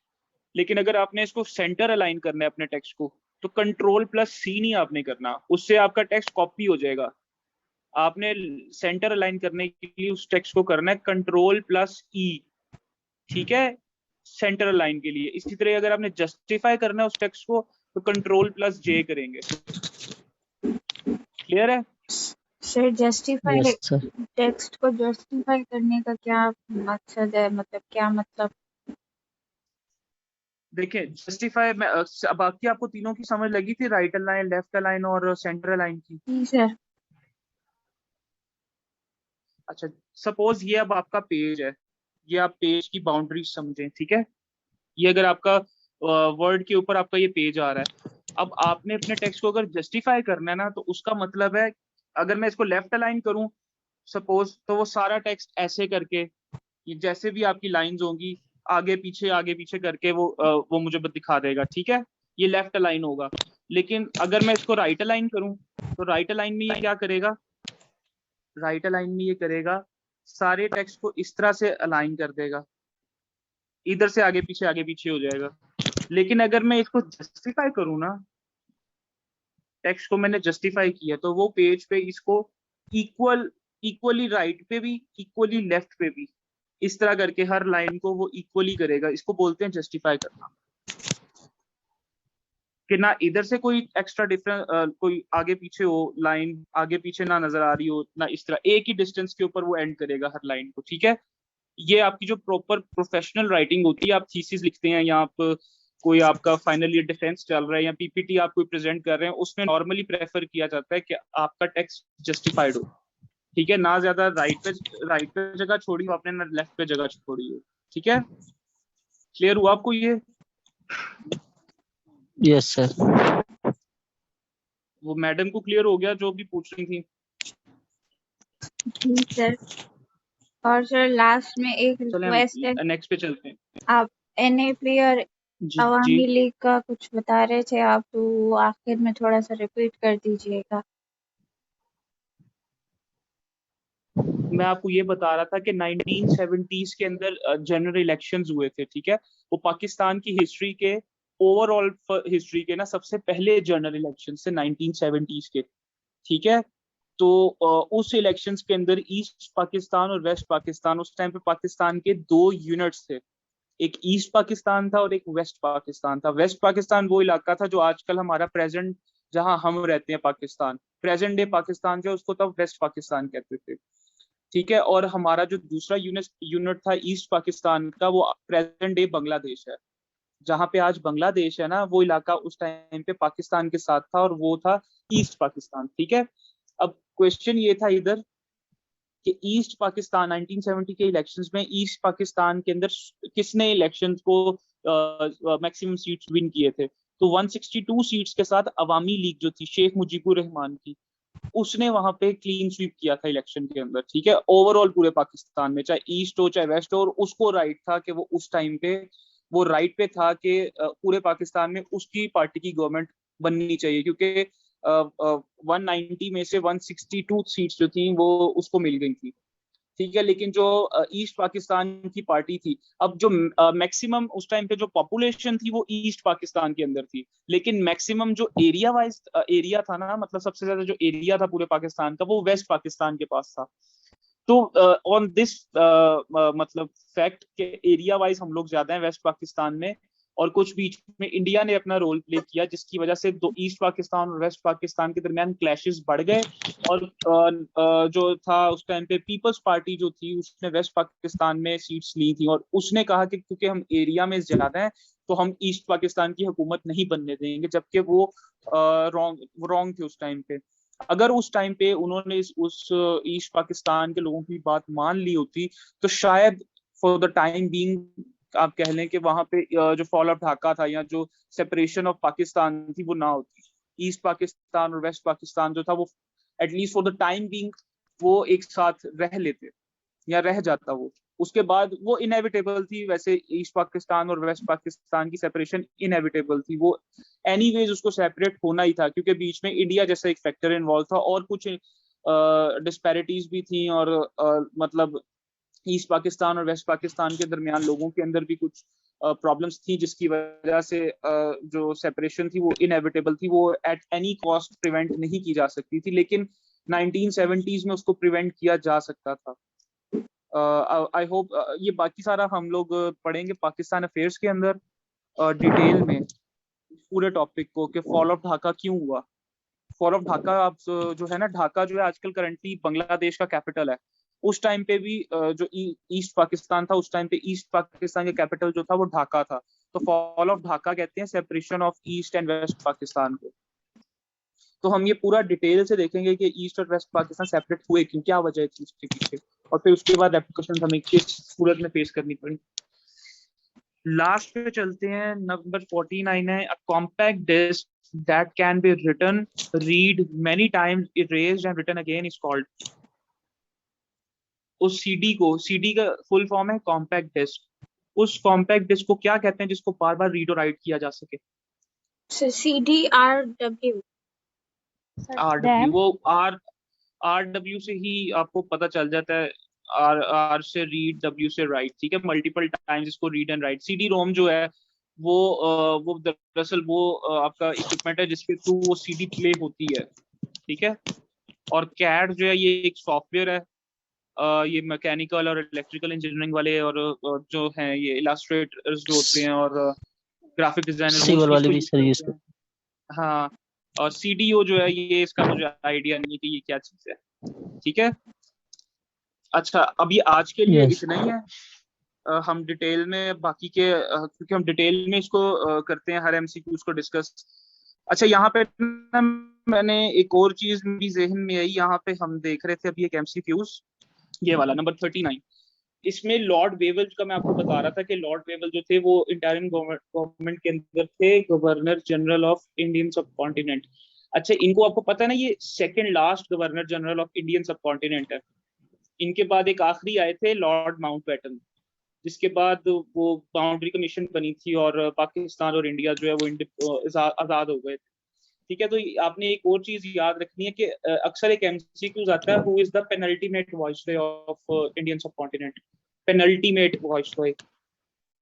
लेकिन अगर आपने इसको सेंटर अलाइन करना है अपने टेक्स्ट को तो Ctrl+C नहीं आपने करना, उससे आपका टेक्स्ट कॉपी हो जाएगा। आपने सेंटर अलाइन करने के लिए उस टेक्स्ट को करना है Ctrl+E। ठीक है, सेंटर लाइन के लिए। इसी तरह अगर आपने जस्टिफाई करना है उस टेक्स्ट को तो Ctrl+J करेंगे। क्लियर है? Sir justify yes sir. Text को जस्टिफाई करने का क्या मकसद है, मतलब क्या मतलब? देखिए जस्टिफाई में बाकी आपको तीनों की समझ लगी थी, राइट अलाइन, लेफ्ट अलाइन और सेंटर अलाइन की। जी सर। अच्छा, सपोज ये अब आपका पेज है, ये आप पेज की बाउंड्री समझें। ठीक है, ये अगर आपका वर्ड के ऊपर आपका ये पेज आ रहा है, अब आपने अपने टेक्स्ट को अगर जस्टिफाई करना है ना तो उसका मतलब है, अगर मैं इसको लेफ्ट अलाइन करूं सपोज, तो वो सारा टेक्स्ट ऐसे करके, ये जैसे भी आपकी लाइंस होंगी आगे पीछे करके वो मुझे दिखा देगा। ठीक है, ये लेफ्ट अलाइन होगा। लेकिन अगर मैं इसको राइट अलाइन करूं तो राइट अलाइन में ये क्या करेगा, राइट अलाइन में ये करेगा सारे टेक्स्ट को इस तरह से अलाइन कर देगा, इधर से आगे पीछे हो जाएगा। लेकिन अगर मैं इसको जस्टिफाई करूं ना, टेक्स्ट को मैंने जस्टिफाई किया तो वो पेज पे इसको इक्वली राइट पे भी, इक्वली लेफ्ट पे भी, इस तरह करके हर लाइन को वो इक्वली करेगा। इसको बोलते हैं जस्टिफाई करना, कि ना इधर से कोई एक्स्ट्रा डिफरेंस, कोई आगे पीछे हो, लाइन आगे पीछे ना नजर आ रही हो ना, इस तरह एक ही डिस्टेंस के ऊपर वो एंड करेगा हर लाइन को। ठीक है, ये आपकी जो प्रॉपर प्रोफेशनल राइटिंग होती है, आप थीसिस लिखते हैं या आप कोई आपका फाइनल ईयर डिफेंस चल रहा है या पीपीटी आप कोई प्रेजेंट कर रहे हैं, उसमें नॉर्मली प्रेफर किया जाता है कि आपका टेक्स्ट जस्टिफाइड हो। ठीक है, ना ज्यादा राइट पे जगह छोड़ी हो आपने, ना लेफ्ट पे जगह छोड़ी हो। ठीक है, क्लियर हुआ आपको ये? Yes sir. वो मैडम को क्लियर हो गया जो भी पूछ रही थी? जी सर। और सर लास्ट में एक चले रिक्वेस्ट है, हम नेक्स्ट पे चलते हैं। आप NAP और जी अवामी जी, लीग का कुछ बता रहे थे आप, तो वो आखिर में थोड़ा सा रिपीट कर दीजिएगा। मैं आपको ये बता रहा था कि 1970s के अंदर जनरल इलेक्शंस हुए थे। ठीक है, वो पाकिस्तान की हिस्ट्री के, ओवरऑल हिस्ट्री के ना सबसे पहले जनरल इलेक्शन से 1970s के। ठीक है, तो उस इलेक्शंस के अंदर ईस्ट पाकिस्तान और वेस्ट पाकिस्तान, उस टाइम पे पाकिस्तान के दो यूनिट्स थे, एक ईस्ट पाकिस्तान था और एक वेस्ट पाकिस्तान था। वेस्ट पाकिस्तान वो इलाका था जो आजकल हमारा प्रेजेंट, जहां हम रहते हैं पाकिस्तान, प्रेजेंट डे पाकिस्तान जो, उसको तब वेस्ट पाकिस्तान कहते थे। ठीक है, और हमारा जो दूसरा यूनिट था ईस्ट पाकिस्तान का, वो प्रेजेंट डे बांग्लादेश है। जहां पे आज बांग्लादेश है ना, वो इलाका उस टाइम पे पाकिस्तान के साथ था और वो था ईस्ट पाकिस्तान। ठीक है, अब क्वेश्चन ये था इधर कि ईस्ट पाकिस्तान 1970 के इलेक्शंस में ईस्ट पाकिस्तान के अंदर किसने इलेक्शंस को मैक्सिमम सीट्स विन किए थे, तो 162 सीट्स के साथ अवामी लीग जो थी शेख मुजीबुर रहमान की, उसने वहां पे क्लीन स्वीप किया था इलेक्शन के अंदर, ठीक है, ओवरऑल पूरे पाकिस्तान में, चाहे ईस्ट हो चाहे वेस्ट हो, और उसको राइट था कि वो उस टाइम पे वो राइट पे था कि पूरे पाकिस्तान में उसकी पार्टी की गवर्नमेंट बननी चाहिए, क्योंकि 190 में से 162 सीट्स जो थी वो उसको मिल गई थी, ठीक है। लेकिन जो ईस्ट पाकिस्तान की पार्टी थी, अब जो मैक्सिमम उस टाइम पे जो पॉपुलेशन थी वो ईस्ट पाकिस्तान के अंदर थी, लेकिन मैक्सिमम जो एरिया वाइज एरिया था ना, मतलब सबसे ज्यादा जो एरिया था पूरे पाकिस्तान का वो वेस्ट पाकिस्तान के पास था। तो ऑन दिस मतलब फैक्ट के एरिया वाइज हम लोग ज्यादा हैं वेस्ट पाकिस्तान में, और कुछ बीच में इंडिया ने अपना रोल प्ले किया, जिसकी वजह से दो ईस्ट पाकिस्तान और वेस्ट पाकिस्तान के दरमियान क्लैशेस बढ़ गए, और जो था उस टाइम पे पीपल्स पार्टी जो थी उसने वेस्ट पाकिस्तान में सीट्स ली थी, और उसने कहा कि क्योंकि हम एरिया में ज्यादा हैं तो हम ईस्ट पाकिस्तान की हुकूमत नहीं बनने देंगे, जबकि वो रॉन्ग थे उस टाइम पे। अगर उस टाइम पे उन्होंने उस ईस्ट पाकिस्तान के लोगों की बात मान ली होती तो शायद फॉर द टाइम बीइंग आप कह लें कि वहां पे जो फॉल ऑफ ढाका था या जो सेपरेशन ऑफ पाकिस्तान थी वो ना होती, ईस्ट पाकिस्तान और वेस्ट पाकिस्तान जो था वो at least for the time being वो एक साथ रह लेते या रह जाता वो। उसके बाद वो इनएविटेबल थी, वैसे ईस्ट पाकिस्तान और वेस्ट पाकिस्तान की सेपरेशन इनएविटेबल थी, वो एनीवेज उसको सेपरेट होना ही था, क्योंकि बीच में इंडिया जैसा एक फैक्टर इन्वॉल्व था और कुछ डिस्पैरिटीज भी थी, और मतलब ईस्ट पाकिस्तान और वेस्ट पाकिस्तान के दरमियान लोगों के अंदर भी कुछ प्रॉब्लम्स थी, जिसकी वजह से जो सेपरेशन थी वो इनएविटेबल थी, वो एट एनी कॉस्ट प्रिवेंट नहीं की जा सकती थी, लेकिन 1970s में उसको प्रिवेंट किया जा सकता था। आई होप ये बाकी सारा हम लोग पढ़ेंगे पाकिस्तान अफेयर्स के अंदर डिटेल में पूरे टॉपिक को, कि फॉल ऑफ ढाका क्यों हुआ। फॉल ऑफ ढाका आप जो है ना, ढाका जो है आजकल करंटली बांग्लादेश का कैपिटल है, उस टाइम पे भी जो ईस्ट पाकिस्तान था उस टाइम पे ईस्ट पाकिस्तान का कैपिटल जो था वो ढाका था, तो फॉल ऑफ ढाका कहते हैं separation of East and West Pakistan को। तो हम ये पूरा डिटेल से देखेंगे कि ईस्ट और वेस्ट पाकिस्तान सेपरेट हुए क्यों, क्या वजह थी उसके पीछे, और फिर उसके बाद रेप्लिकेशन हमें किस सूरत में फेस करनी पड़ी। लास्ट पे चलते हैं, नंबर 49 है, a compact disc that can be written, read many times, erased and written again is called। उस सीडी को, सीडी का फुल फॉर्म है कॉम्पैक्ट डिस्क, उस कॉम्पैक्ट डिस्क को क्या कहते हैं जिसको बार बार रीड और राइट किया जा सके? CDRW। RW, वो RW से ही आपको पता चल जाता है, R से रीड, W से राइट, ठीक है, मल्टीपल टाइम्स इसको read and right. CD ROM जो है वो दरअसल वो आपका इक्विपमेंट है जिसके थ्रू वो सीडी प्ले होती है, ठीक है। और कैड जो है ये एक सॉफ्टवेयर है, ये मैकेनिकल और इलेक्ट्रिकल इंजीनियरिंग वाले और जो हैं ये इलास्ट्रेटर्स जो होते हैं और ग्राफिक डिजाइनर वाले भी सर यूज करते हैं। हाँ, और सीडीओ जो है ये इसका मुझे आइडिया नहीं है कि ये क्या चीज है, ठीक है। अच्छा, अभी आज के लिए इतना ही है। हम डिटेल में बाकी के क्योंकि हम डिटेल में इसको करते हैं हर एमसीक्यूज को डिस्कस। अच्छा, यहाँ पे ना मैंने एक और चीज मेरी ज़हन में आई, यहाँ पे हम देख रहे थे अभी एक एमसीक्यूज, ये वाला नंबर 39, इसमें लॉर्ड वेवल का मैं आपको बता रहा था कि लॉर्ड वेवल जो थे वो इंटरिम गवर्नमेंट के अंदर थे गवर्नर जनरल ऑफ इंडियन सब कॉन्टिनेंट। अच्छा, इनको आपको पता है ना, ये second last governor general of Indian subcontinent है। इनके बाद एक आखिरी आए थे लॉर्ड माउंटबेटन, जिसके बाद वो बाउंड्री कमीशन बनी थी और पाकिस्तान और इंडिया जो है वो आजाद हो गए थे, ठीक है। तो आपने एक और चीज याद रखनी है कि अक्सर एक एमसीक्यूज आता है, who is the penultimate viceroy of Indian सब कॉन्टिनेंट। पेनल्टीमेट वॉइसरॉय,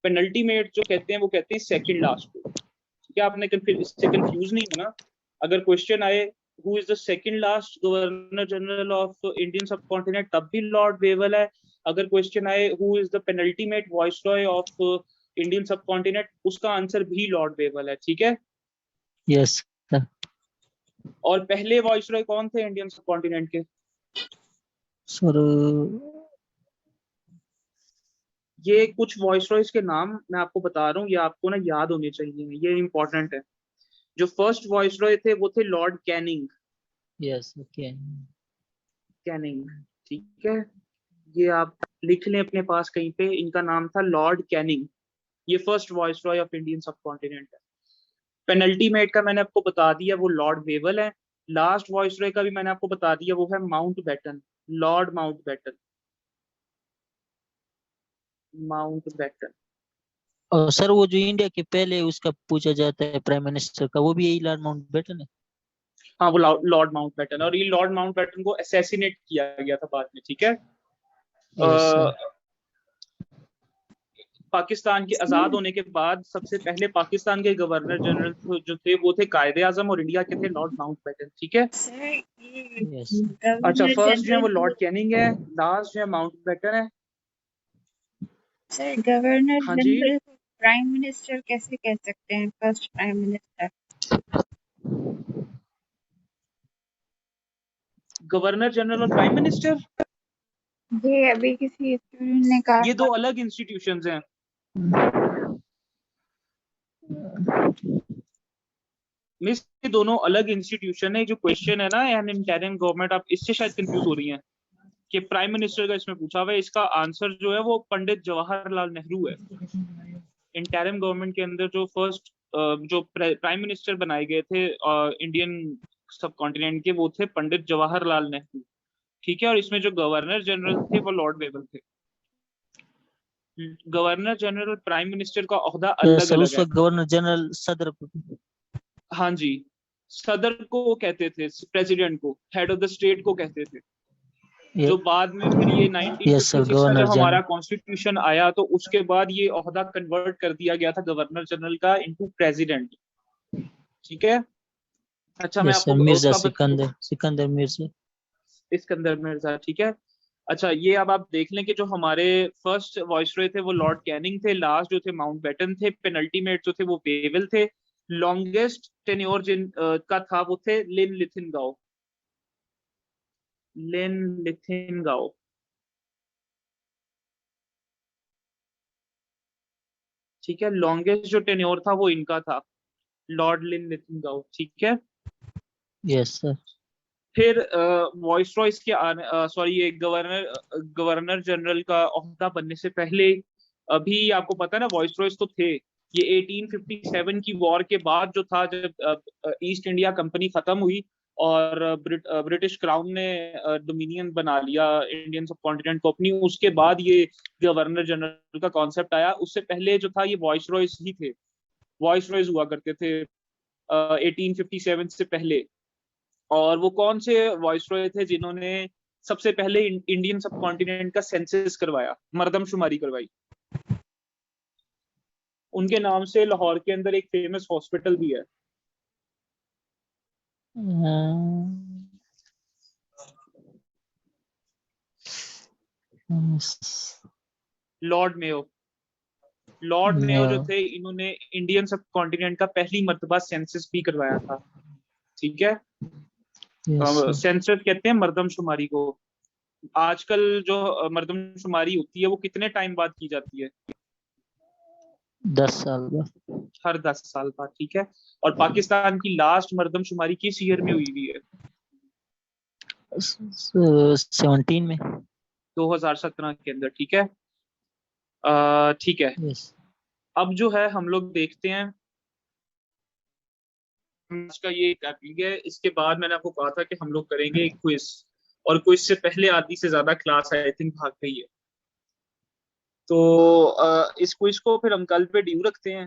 पेनल्टीमेट जो कहते हैं वो कहते हैं सेकंड लास्ट को, ठीक है। आपने इससे कंफ्यूज नहीं होना। अगर क्वेश्चन आए who is the second last governor general of Indian सब कॉन्टिनेंट, तब भी लॉर्ड वेवल है। अगर क्वेश्चन आए who is the penultimate viceroy of Indian सब कॉन्टिनेंट, उसका आंसर भी लॉर्ड वेवल है, ठीक है। यस। और पहले वॉइसरॉय कौन थे इंडियन सब कॉन्टिनेंट के? सर ये कुछ वॉइसरॉयज के नाम मैं आपको बता रहा हूँ, ये आपको ना याद होने चाहिए, ये इंपॉर्टेंट है। जो फर्स्ट वॉइसरॉय थे वो थे Lord Canning. Yes, okay, Canning, ठीक है, ये आप लिख लें अपने पास कहीं पे। इनका नाम था लॉर्ड कैनिंग। ये first viceroy of Indian subcontinent है। पेनल्टीमेट का मैंने आपको बता दिया, वो लॉर्ड वेवल है। लास्ट वॉइस रॉय का भी मैंने आपको बता दिया, वो है Mountbatten, Lord Mountbatten, Mountbatten. और सर वो जो इंडिया के पहले उसका पूछा जाता है प्राइम मिनिस्टर का, वो भी यही लॉर्ड माउंटबेटन है? हाँ, वो लॉर्ड माउंट बैटन, और ये लॉर्ड माउंट बैटन को असैसिनेट किया गया था बाद में। ठीक है, यस सर। पाकिस्तान के आजाद होने के बाद सबसे पहले पाकिस्तान के गवर्नर जनरल जो थे वो थे कायदे आजम, और इंडिया के थे लॉर्ड माउंट बैटन। ठीक है, सर ये यस अच्छा, गवर्नर फर्स्ट जो है वो जनरल, लॉर्ड कैनिंग है, लास्ट जो है माउंट बैटन है। सर गवर्नर हाँ जी, जनरल को प्राइम मिनिस्टर कैसे कह सकते हैं? First prime minister. Governor general और प्राइम मिनिस्टर ये अभी किसी स्टूडेंट ने कहा ये था। दो अलग इंस्टीट्यूशंस हैं। मिस, ये दोनों अलग इंस्टीट्यूशन है। जो क्वेश्चन है ना, एन इंटरिम गवर्नमेंट, आप इससे शायद कंफ्यूज हो रही हैं कि प्राइम मिनिस्टर का इसमें पूछा हुआ है। इसका आंसर जो है वो पंडित जवाहरलाल नेहरू है। इंटरिम गवर्नमेंट के अंदर जो फर्स्ट जो प्राइम मिनिस्टर बनाए गए थे इंडियन सब कॉन्टिनेंट के, वो थे पंडित जवाहरलाल नेहरू। ठीक है, और इसमें जो गवर्नर जनरल थे वो लॉर्ड वेवल थे। गवर्नर जनरल प्राइम मिनिस्टर का ओहदा अलग सर अलग उस है। वक्त गवर्नर जनरल सदर हाँ जी, सदर को कहते थे, प्रेसिडेंट को, हेड ऑफ द स्टेट को कहते थे। जो बाद में फिर ये यस सर 1956 का गवर्नर जब हमारा जनरल। कॉन्स्टिट्यूशन आया तो उसके बाद ये ओहदा कन्वर्ट कर दिया गया था गवर्नर जनरल का इनटू प्रेसिडेंट। ठीक है, अच्छा, मैं यस सर आपको मिर्जा उसका सिकंदर मिर्जा। सिकंदर मिर्जा। ठीक है, अच्छा, ये अब आप देख लें कि जो हमारे फर्स्ट वॉइसरॉय थे वो लॉर्ड कैनिंग थे, लास्ट जो थे माउंट बैटन थे, पेनल्टीमेट जो थे वो वेवल थे, लॉन्गेस्ट टेन्योर जिन का था वो थे लिन लिथिनगाओ, लिन लिथिनगाओ। ठीक है, लॉन्गेस्ट जो टेन्योर था वो इनका था, लॉर्ड लिन लिथिनगाओ। ठीक है, यस सर। फिर वॉइस रॉयस के आने, सॉरी, ये गवर्नर जनरल का ओहदा बनने से पहले अभी आपको पता है ना, वॉइस रॉयस तो थे। ये 1857 की वॉर के बाद जो था, जब ईस्ट इंडिया कंपनी खत्म हुई और ब्रिटिश क्राउन ने डोमिनियन बना लिया इंडियन सब कॉन्टिनेंट को अपनी, उसके बाद ये गवर्नर जनरल का कॉन्सेप्ट आया। उससे पहले जो था ये वॉइस रॉयस ही थे, वॉइस रॉयस हुआ करते थे 1857 से पहले। और वो कौन से वॉइसरॉय थे जिन्होंने सबसे पहले इंडियन सब कॉन्टिनेंट का सेंसस करवाया, मर्दमशुमारी करवाई? उनके नाम से लाहौर के अंदर एक फेमस हॉस्पिटल भी है। लॉर्ड मेयो, लॉर्ड मेयो जो थे, इन्होंने इंडियन सब कॉन्टिनेंट का पहली मर्तबा सेंसस भी करवाया था। ठीक है, सेंसस कहते हैं मर्दमशुमारी को। आजकल जो मर्दमशुमारी होती है वो कितने टाइम बाद की जाती है? 10 साल बाद। हर 10 साल बाद। ठीक है, और पाकिस्तान की लास्ट मर्दमशुमारी किस ईयर में हुई है? 17 में। 2017 के अंदर। ठीक है, ठीक है, यस अब जो है हम लोग देखते हैं आज का ये टॉपिक है। इसके बाद मैंने आपको कहा था कि हम लोग करेंगे एक क्विज, और क्विज से पहले आधी से ज्यादा क्लास आई थिंक भाग गई है। तो इस क्विज को फिर हम कल पे ड्यू रखते हैं।